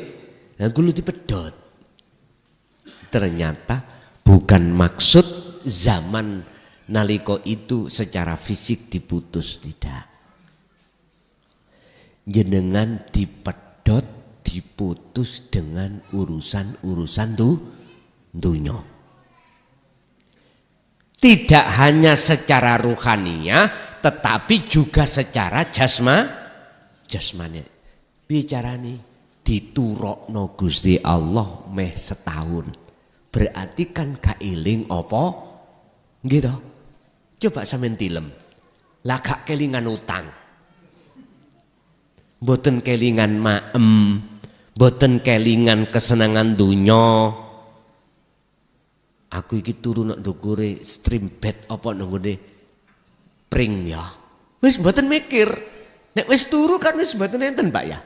Lah gulu dipedhot. Ternyata bukan maksud zaman nalika itu secara fisik diputus, tidak. Jenengan dipedhot diputus dengan urusan-urusan dunya. Tidak hanya secara ruhaniah tetapi juga secara jasmani. Bicarane diturokno Gusti Allah meh setahun. Berarti kan kailing apa? Gitu. Coba sampean tilem. Lah gak kelingan utang. Mboten kelingan maem, mboten kelingan kesenangan dunya. Aku iki turu nek ndukure stream bed apa nggone pring ya. Wis mboten mikir. Nek wis turu kan wis mboten enten, Pak ya.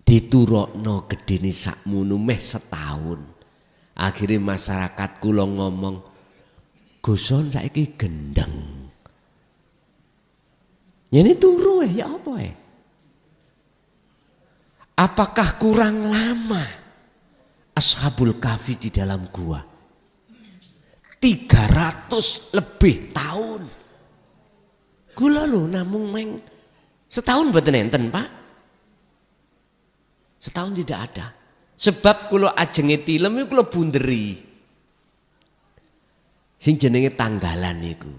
Diturokno gedene sakmono meh setahun. Akhirnya masyarakat kula ngomong, "Guson saiki gendeng." Ini turu ya apa ya? Apakah kurang lama Ashabul Kahfi di dalam gua? 300 lebih tahun. Kula lho namung meng setahun mboten enten, Pak. Setahun tidak ada. Sebab kula ajenge tilem iku kula bunderi. Sing jenenge tanggalan iku.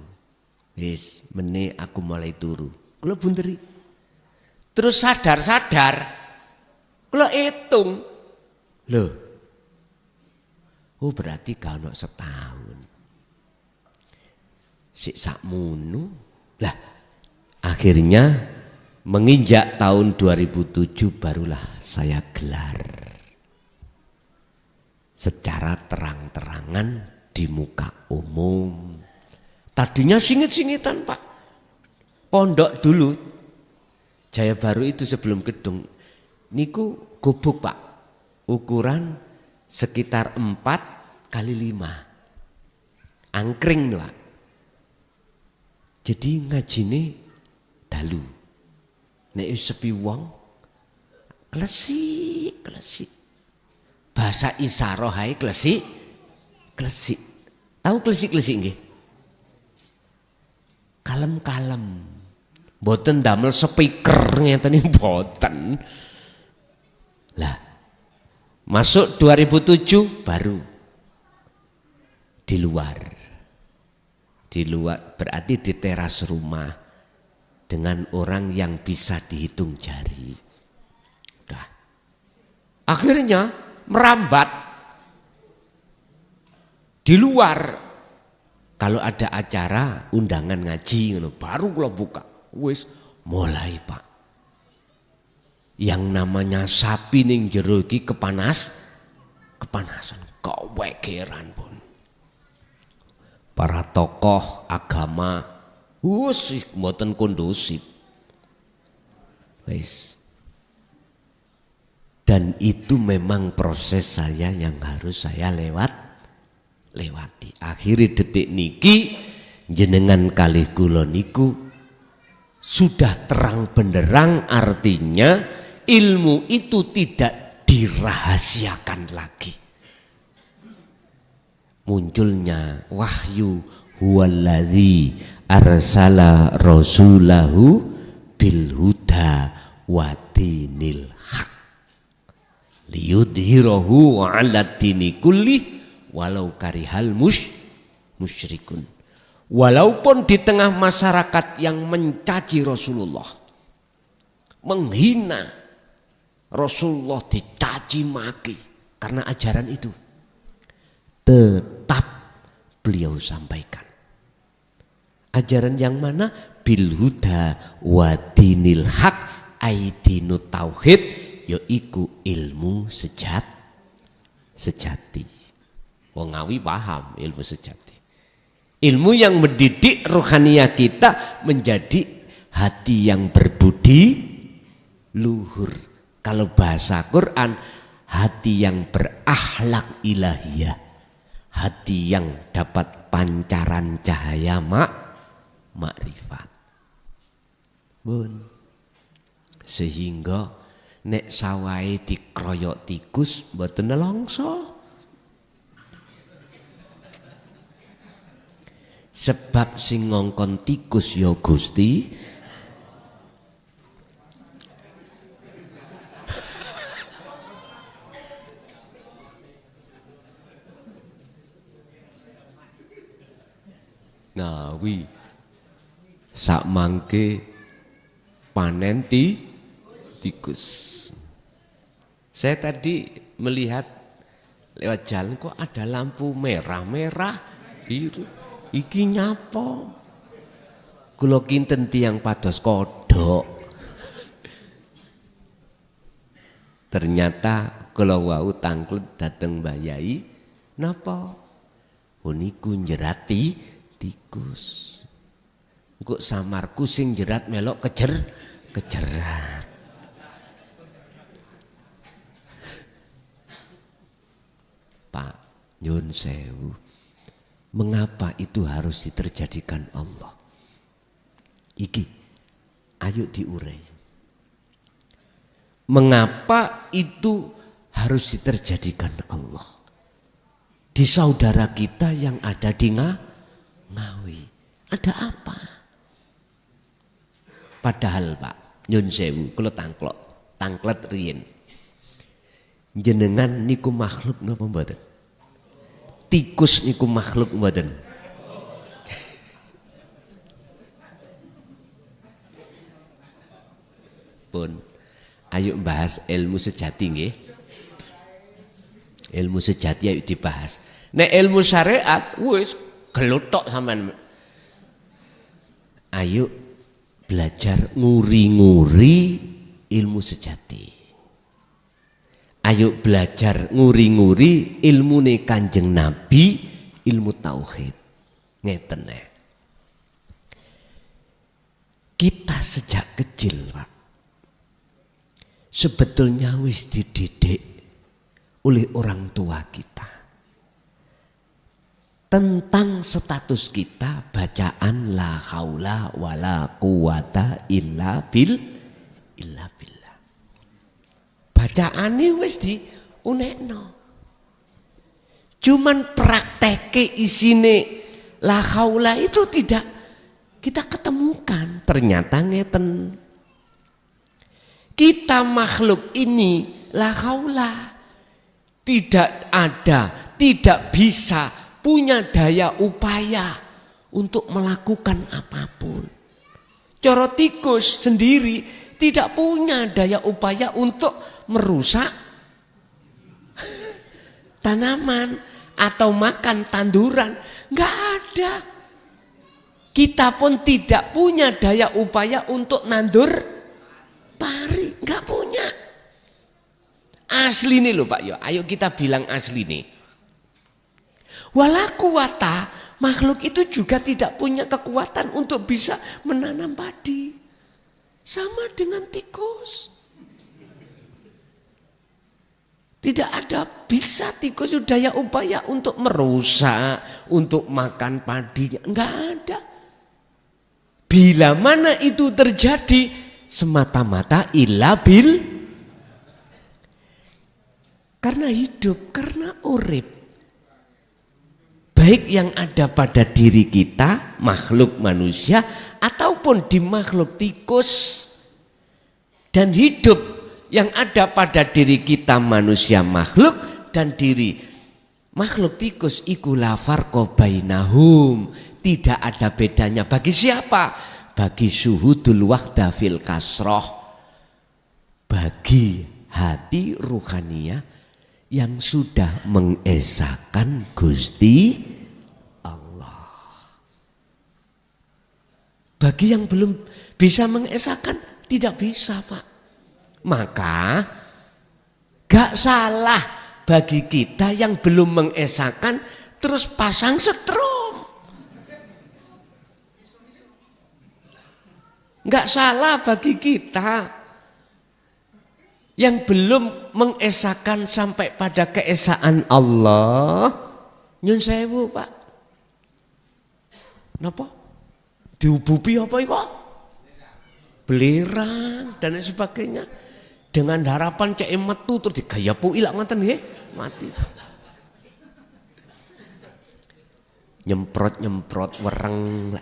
Wis meneh aku mulai turu. Kula bunderi. Terus sadar-sadar kula hitung. Loh. Oh berarti gak ono setahun. Sik sakmono. Lah akhirnya menginjak tahun 2007 barulah saya gelar secara terang-terangan di muka umum. Tadinya singit-singitan, Pak. Pondok dulu Jaya Baru itu sebelum gedung niku gubuk, Pak. Ukuran sekitar 4 kali 5. Angkring, Pak. Jadi ngajine dalu. Nek sepi wong klesik. Bahasa isyarah hae klesik. Tahu klesik-klesik nggih? Kalem-kalem. Mboten damel speaker ngeten mboten. Lah. Masuk 2007 baru di luar. Di luar berarti di teras rumah dengan orang yang bisa dihitung jari. Udah. Akhirnya merambat di luar. Kalau ada acara undangan ngaji baru kula buka. Wis mulai, Pak. Yang namanya sapi ning jero iki kepanasan, kewegeran pun. Para tokoh agama wis mboten kondusif. Wis. Dan itu memang proses saya yang harus saya lewati. Akhirnya detik niki jenengan kalih kula niku sudah terang benderang, artinya ilmu itu tidak dirahasiakan lagi. Munculnya wahyu huwallazi arsala rasulahu bil huda wa dinil haq liyudhirahu 'ala dini kulli walau karihal musyrikun. Walaupun di tengah masyarakat yang mencaci Rasulullah, menghina Rasulullah, dicaci maki karena ajaran itu, tetap beliau sampaikan. Ajaran yang mana? Bil huda wa dinil haq, aidinu tauhid, yaiku ilmu sejati. Wong Ngawi paham ilmu sejati. Ilmu yang mendidik rohaniah kita menjadi hati yang berbudi luhur. Kalau bahasa Quran, hati yang berakhlak ilahiyah, hati yang dapat pancaran cahaya makrifat. Bun. Sehingga nek sawahe dikroyok tikus mboten nelongso. Sebab sing ngongkon tikus ya Gusti. Ngawi sak mangke panen tikus. Saya tadi melihat lewat jalan kok ada lampu merah-merah biru. Iki nyapa? Kula kinten tiyang pados kodhok. Ternyata kula wau tangklet dateng Mbah Yai, napa? Uniku njerati tikus. Engko samarku sing jerat melok kejerat. Pak nyun sewu, mengapa itu harus diterjadikan Allah? Iki, ayo diurai. Mengapa itu harus diterjadikan Allah? Di saudara kita yang ada di Ngawi, ada apa? Padahal Pak nyun sewu, kula tangklet riyen. Jenengan niku makhluk napa mboten? Tikus niku makhluk mboten? Pun ayo bahas ilmu sejati nggih. Ilmu sejati ayo dibahas. Nek ilmu syariat wis gelotok sampean. Ayo belajar nguri-nguri ilmu sejati. Ayo belajar nguri-nguri ilmune Kanjeng Nabi, ilmu tauhid. Ngeten nek. Kita sejak kecil, Pak, sebetulnya wis dididik oleh orang tua kita tentang status kita bacaan la haula wala quwata illa billah. Bacaane wis diunekno. Cuman prakteke isine la haula itu tidak kita ketemukan. Ternyata ngeten. Kita makhluk ini la haula tidak ada, tidak bisa punya daya upaya untuk melakukan apapun. Coro tikus sendiri tidak punya daya upaya untuk merusak tanaman atau makan tanduran. Enggak ada. Kita pun tidak punya daya upaya untuk nandur pari. Enggak punya. Asli nih loh Pak yo. Ayo kita bilang asli nih. Wala quwata, makhluk itu juga tidak punya kekuatan untuk bisa menanam padi. Sama dengan tikus. Tidak ada bisa tikus daya upaya untuk merusak, untuk makan padinya. Enggak ada. Bila mana itu terjadi semata-mata ilabil. Karena hidup, karena urip. Baik yang ada pada diri kita, makhluk manusia, ataupun di makhluk tikus. Dan hidup yang ada pada diri kita manusia makhluk dan diri Makhluk tikus iku la farqa bainahum, tidak ada bedanya bagi siapa? Bagi syuhudul wahda fil kasroh, bagi hati ruhaniyah yang sudah mengesahkan Gusti Allah. Bagi yang belum bisa mengesahkan, tidak bisa Pak. Maka gak salah bagi kita yang belum mengesahkan terus pasang setrum. Gak salah bagi kita yang belum mengesahkan sampai pada keesaan Allah. Nyun sewu Pak. Napa? Diubupi apa itu? Belerang dan sebagainya. Dengan harapan cek metu terus digaya pu ilak ngoten nggih, mati. Nyemprot wereng.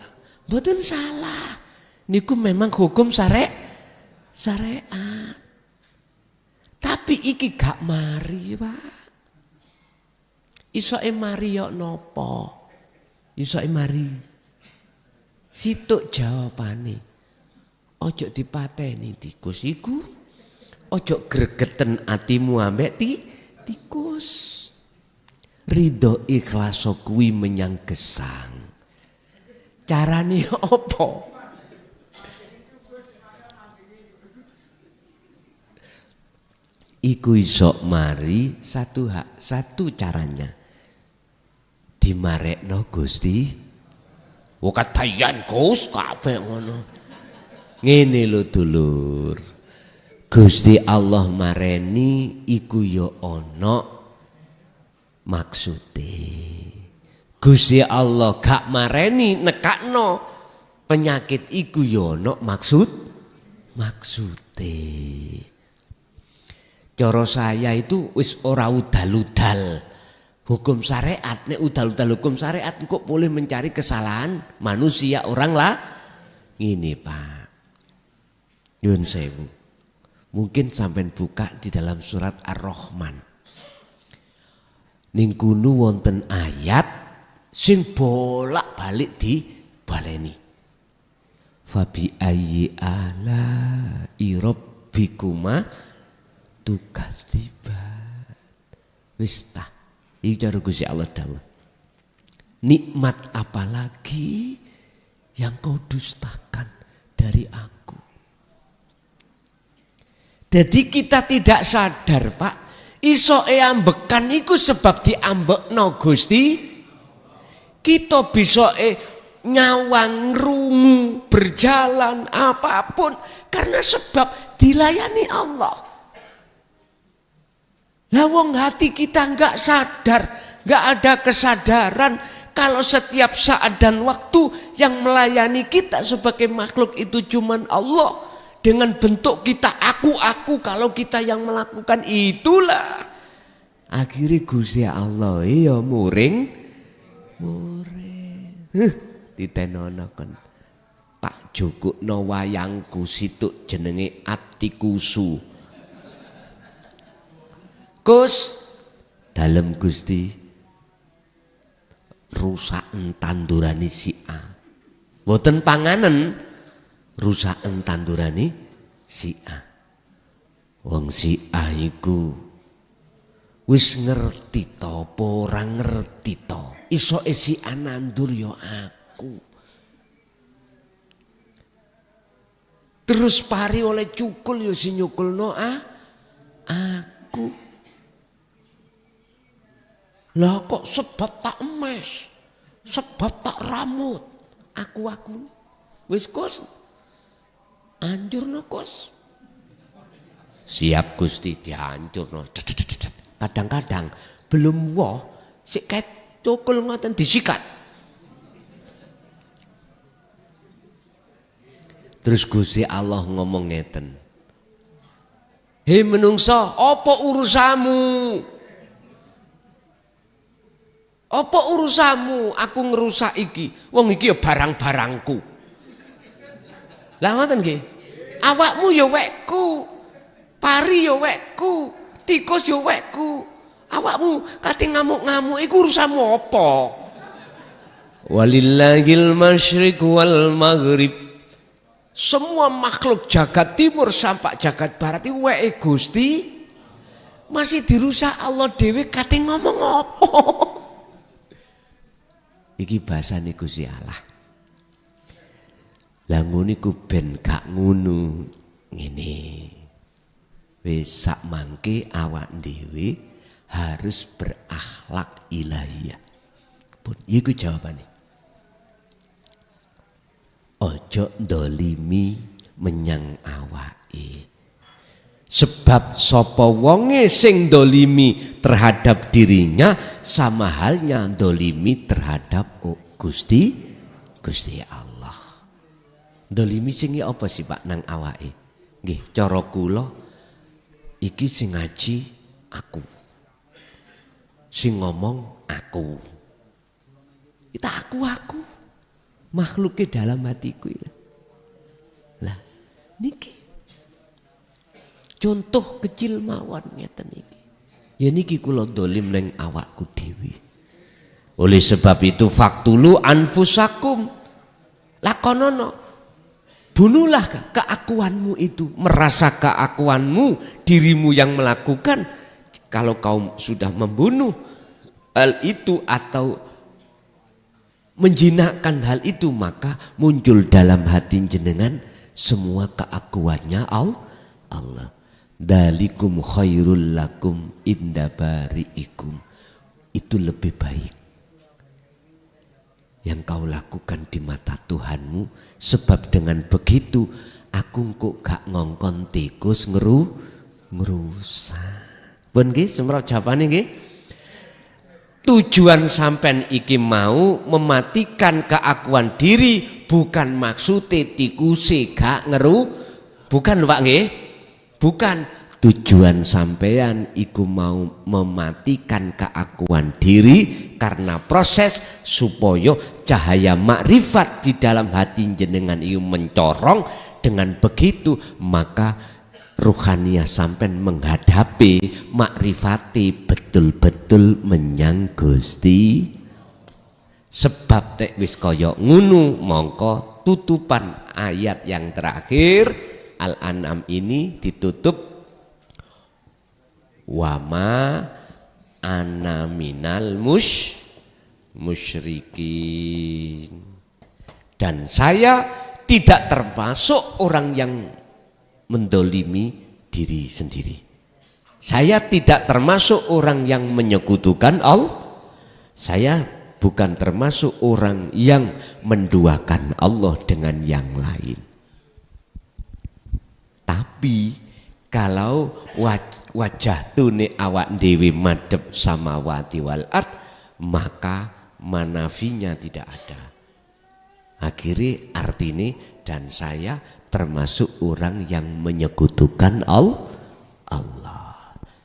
Mboten salah. Niku memang hukum syariat. Tapi iki gak mari, Pak. Isoke mari yo nopo? Isoke mari. Situk jawabane. Ojo dipateni tikus iku. Ojo gregeten atimu ambek tikus. Ridho ikhlas kuwi menyang gesang. Carane opo? Iku iso mari satu caranya. Dimarekno Gusti. Wakat bayan Gus kabeh ngono. Ngene lho dulur. Gusti Allah mareni iku ya ana maksude. Gusti Allah gak mareni nekakno penyakit iku ya ana maksude. Cara saya itu wis ora udal-udal hukum syariat. Nek udal-udal hukum syariat kok boleh mencari kesalahan manusia orang lah. Ini Pak Yun sewu. Mungkin sampai buka di dalam surat Ar-Rahman. Ning kuno wonten ayat sing bolak-balik di baleni. Fabi ayyi ala rabbikuma tukadziban. Wis tah iki cara Gusti Allah dawuh. Nikmat apalagi yang kau dustakan dari aku. Jadi kita tidak sadar Pak, isoke ambekan iku sebab diambekno Gusti. Kita bisa nyawang rungu berjalan apapun karena sebab dilayani Allah. Lah wong hati kita enggak sadar, enggak ada kesadaran kalau setiap saat dan waktu yang melayani kita sebagai makhluk itu cuman Allah dengan bentuk kita aku kalau kita yang melakukan itulah akhirnya Gusti Allah ya muring ditenonaken tak jukukno wayangku situk jenenge Atikusu. Gus dalem Gusti rusaken tandurane si A. Mboten panganen rusaken tandurane si A. Wong si A iku wis ngerti to apa ora ngerti to. Isoke si A nandur ya aku. Terus pari oleh cukul ya si nyukulno aku. Lah kok sebab tak emes, sebab tak rambut, aku. Wis Gus, anjurno Gus. Siap Gusti dihancurno. Kadang-kadang belum woh, sik ket cukul ngoten disikat. Terus Gusti Allah ngomong ngeten. Hei menungso, apa urusamu? Apa urusamu aku ngerusak iki? Wong iki ya barang-barangku. Lah ngoten nggih. Awakmu ya wekku. Pari ya wekku. Tikus ya wekku. Awakmu kate ngamuk-ngamuk iku urusanmu apa? Walillahil masyriq wal maghrib. Semua makhluk jagat timur sampai jagat barat itu wae Gusti masih dirusak Allah dhewe kate ngomong apa? Iki bahasane Gusti Allah. Lah ngono iku ben gak ngono ngene. Wis sak mangke awak dhewe harus berakhlak ilahiyah. Pun iku jawabane. Ojo ndolimi menyang awake. Sebab sapa wonge sing ndolimi terhadap dirinya sama halnya ndolimi terhadap Gusti Allah. Ndolimi sing apa sih Pak nang awake? Nggih, cara kula iki sing ngaji aku. Sing ngomong aku. Kita aku. Makhluknya dalam hatiku ya. Lah niki contoh kecil mawon ngeten niki. Ya niki kula dolim neng awakku dewi. Oleh sebab itu faktulu anfusakum lakonono. Bunuhlah keakuanmu itu, merasa keakuanmu, dirimu yang melakukan. Kalau kau sudah membunuh hal itu atau menjinakkan hal itu, maka muncul dalam hati jenengan semua keakuannya Allah. Dalikum khairul lakum inda bari'ikum. Itu lebih baik yang kau lakukan di mata Tuhanmu. Sebab dengan begitu aku kok gak ngongkon tikus ngerusak. Pun nggih semrot jawabane nggih. Tujuan sampean iki mau mematikan keakuan diri, bukan maksudnya tikuse gak bukan Pak nggih. Bukan. Tujuan sampean iku mau mematikan keakuan diri karena proses supaya cahaya makrifat di dalam hati jenengan itu mencorong. Dengan begitu maka ruhaniyah sampean menghadapi makrifati betul-betul menyang Gusti. Sebab nek wis kaya ngono mongko tutupan ayat yang terakhir Al-An'am ini ditutup wama ana minal musyrikin, dan saya tidak termasuk orang yang mendolimi diri sendiri. Saya tidak termasuk orang yang menyekutukan Allah. Saya bukan termasuk orang yang menduakan Allah dengan yang lain. Tapi kalau wajah tune awak dewi madhep samawati wal ard, maka manafinya tidak ada. Akhirnya artinya dan saya termasuk orang yang menyekutukan Allah.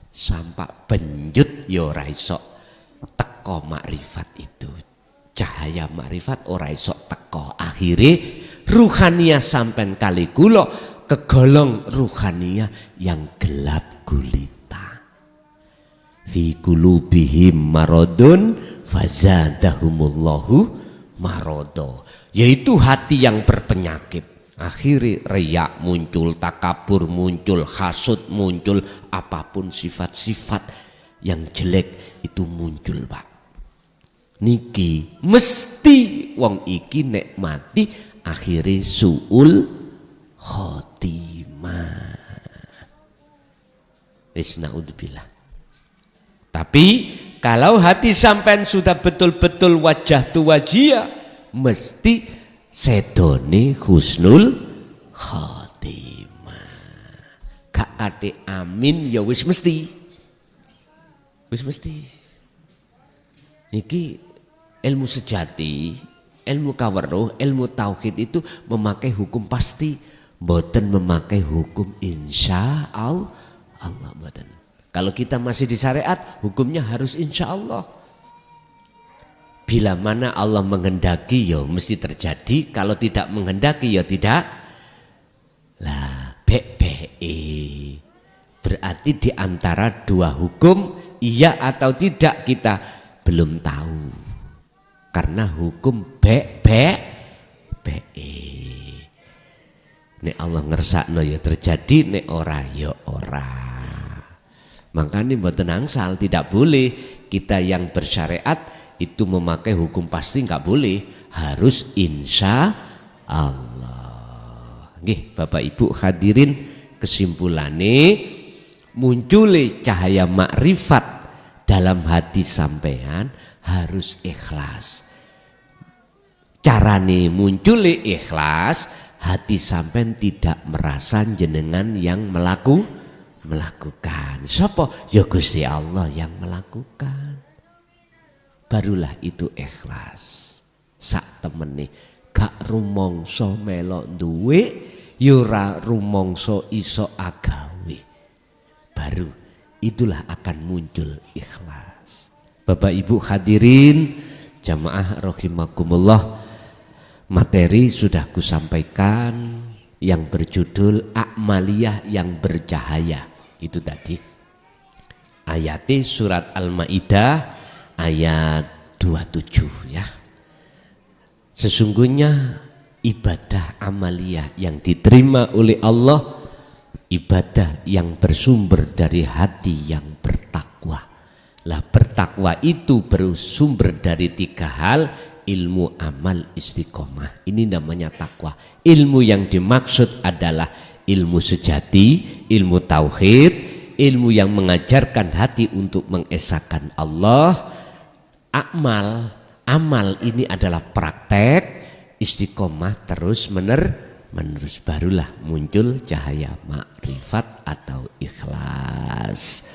Sampai benjut ya ora iso teko makrifat itu. Cahaya makrifat ora iso teko. Akhirnya ruhaniyah sampean kali kula kegolong ruhaniyah yang gelap gulita. Fi qulubihim maradun fazadahumullahu marodo, yaitu hati yang berpenyakit. Akhirnya riya muncul, takabur muncul, hasud muncul, apapun sifat-sifat yang jelek itu muncul Pak. Niki mesti wong iki nek mati akhirnya suul khotimah. Bismillahirrahmanirrahim. Tapi kalau hati sampean sudah betul-betul wajah tu wajia, mesti sedone husnul khotimah. Gak ate amin ya wis mesti. Wis mesti. Niki ilmu sejati, ilmu kaweruh, ilmu tauhid itu memakai hukum pasti. Mboten memakai hukum insya Allah, mboten. Kalau kita masih di syariat, hukumnya harus insya Allah. Bila mana Allah menghendaki, ya mesti terjadi. Kalau tidak menghendaki, ya tidak. Lah, berarti di antara dua hukum iya atau tidak kita belum tahu. Karena hukum nek Allah ngersakno ya terjadi, nek ora ya ora. Makanya mboten angsal, tidak boleh kita yang bersyariat itu memakai hukum pasti, nggak boleh, harus insya Allah. Nggih, Bapak Ibu hadirin, kesimpulannya muncul cahaya makrifat dalam hati sampean harus ikhlas. Carane muncul ikhlas, hati sampean tidak merasa jenengan yang melakukan. Sapa? Ya Gusti Allah yang melakukan. Barulah itu ikhlas. Sak temene gak rumangsa melok duwe, ya ora rumangsa iso agawe. Baru itulah akan muncul ikhlas. Bapak Ibu hadirin jamaah rahimakumullah, materi sudah kusampaikan yang berjudul A'maliyah yang bercahaya. Itu tadi ayatnya surat Al-Maidah ayat 27 ya. Sesungguhnya ibadah amaliyah yang diterima oleh Allah, ibadah yang bersumber dari hati yang bertakwa. Lah bertakwa itu bersumber dari 3 hal: ilmu, amal, istiqomah. Ini namanya takwa. Ilmu yang dimaksud adalah ilmu sejati, ilmu tauhid, ilmu yang mengajarkan hati untuk mengesahkan Allah. Amal ini adalah praktek, istiqomah terus menerus, barulah muncul cahaya makrifat atau ikhlas.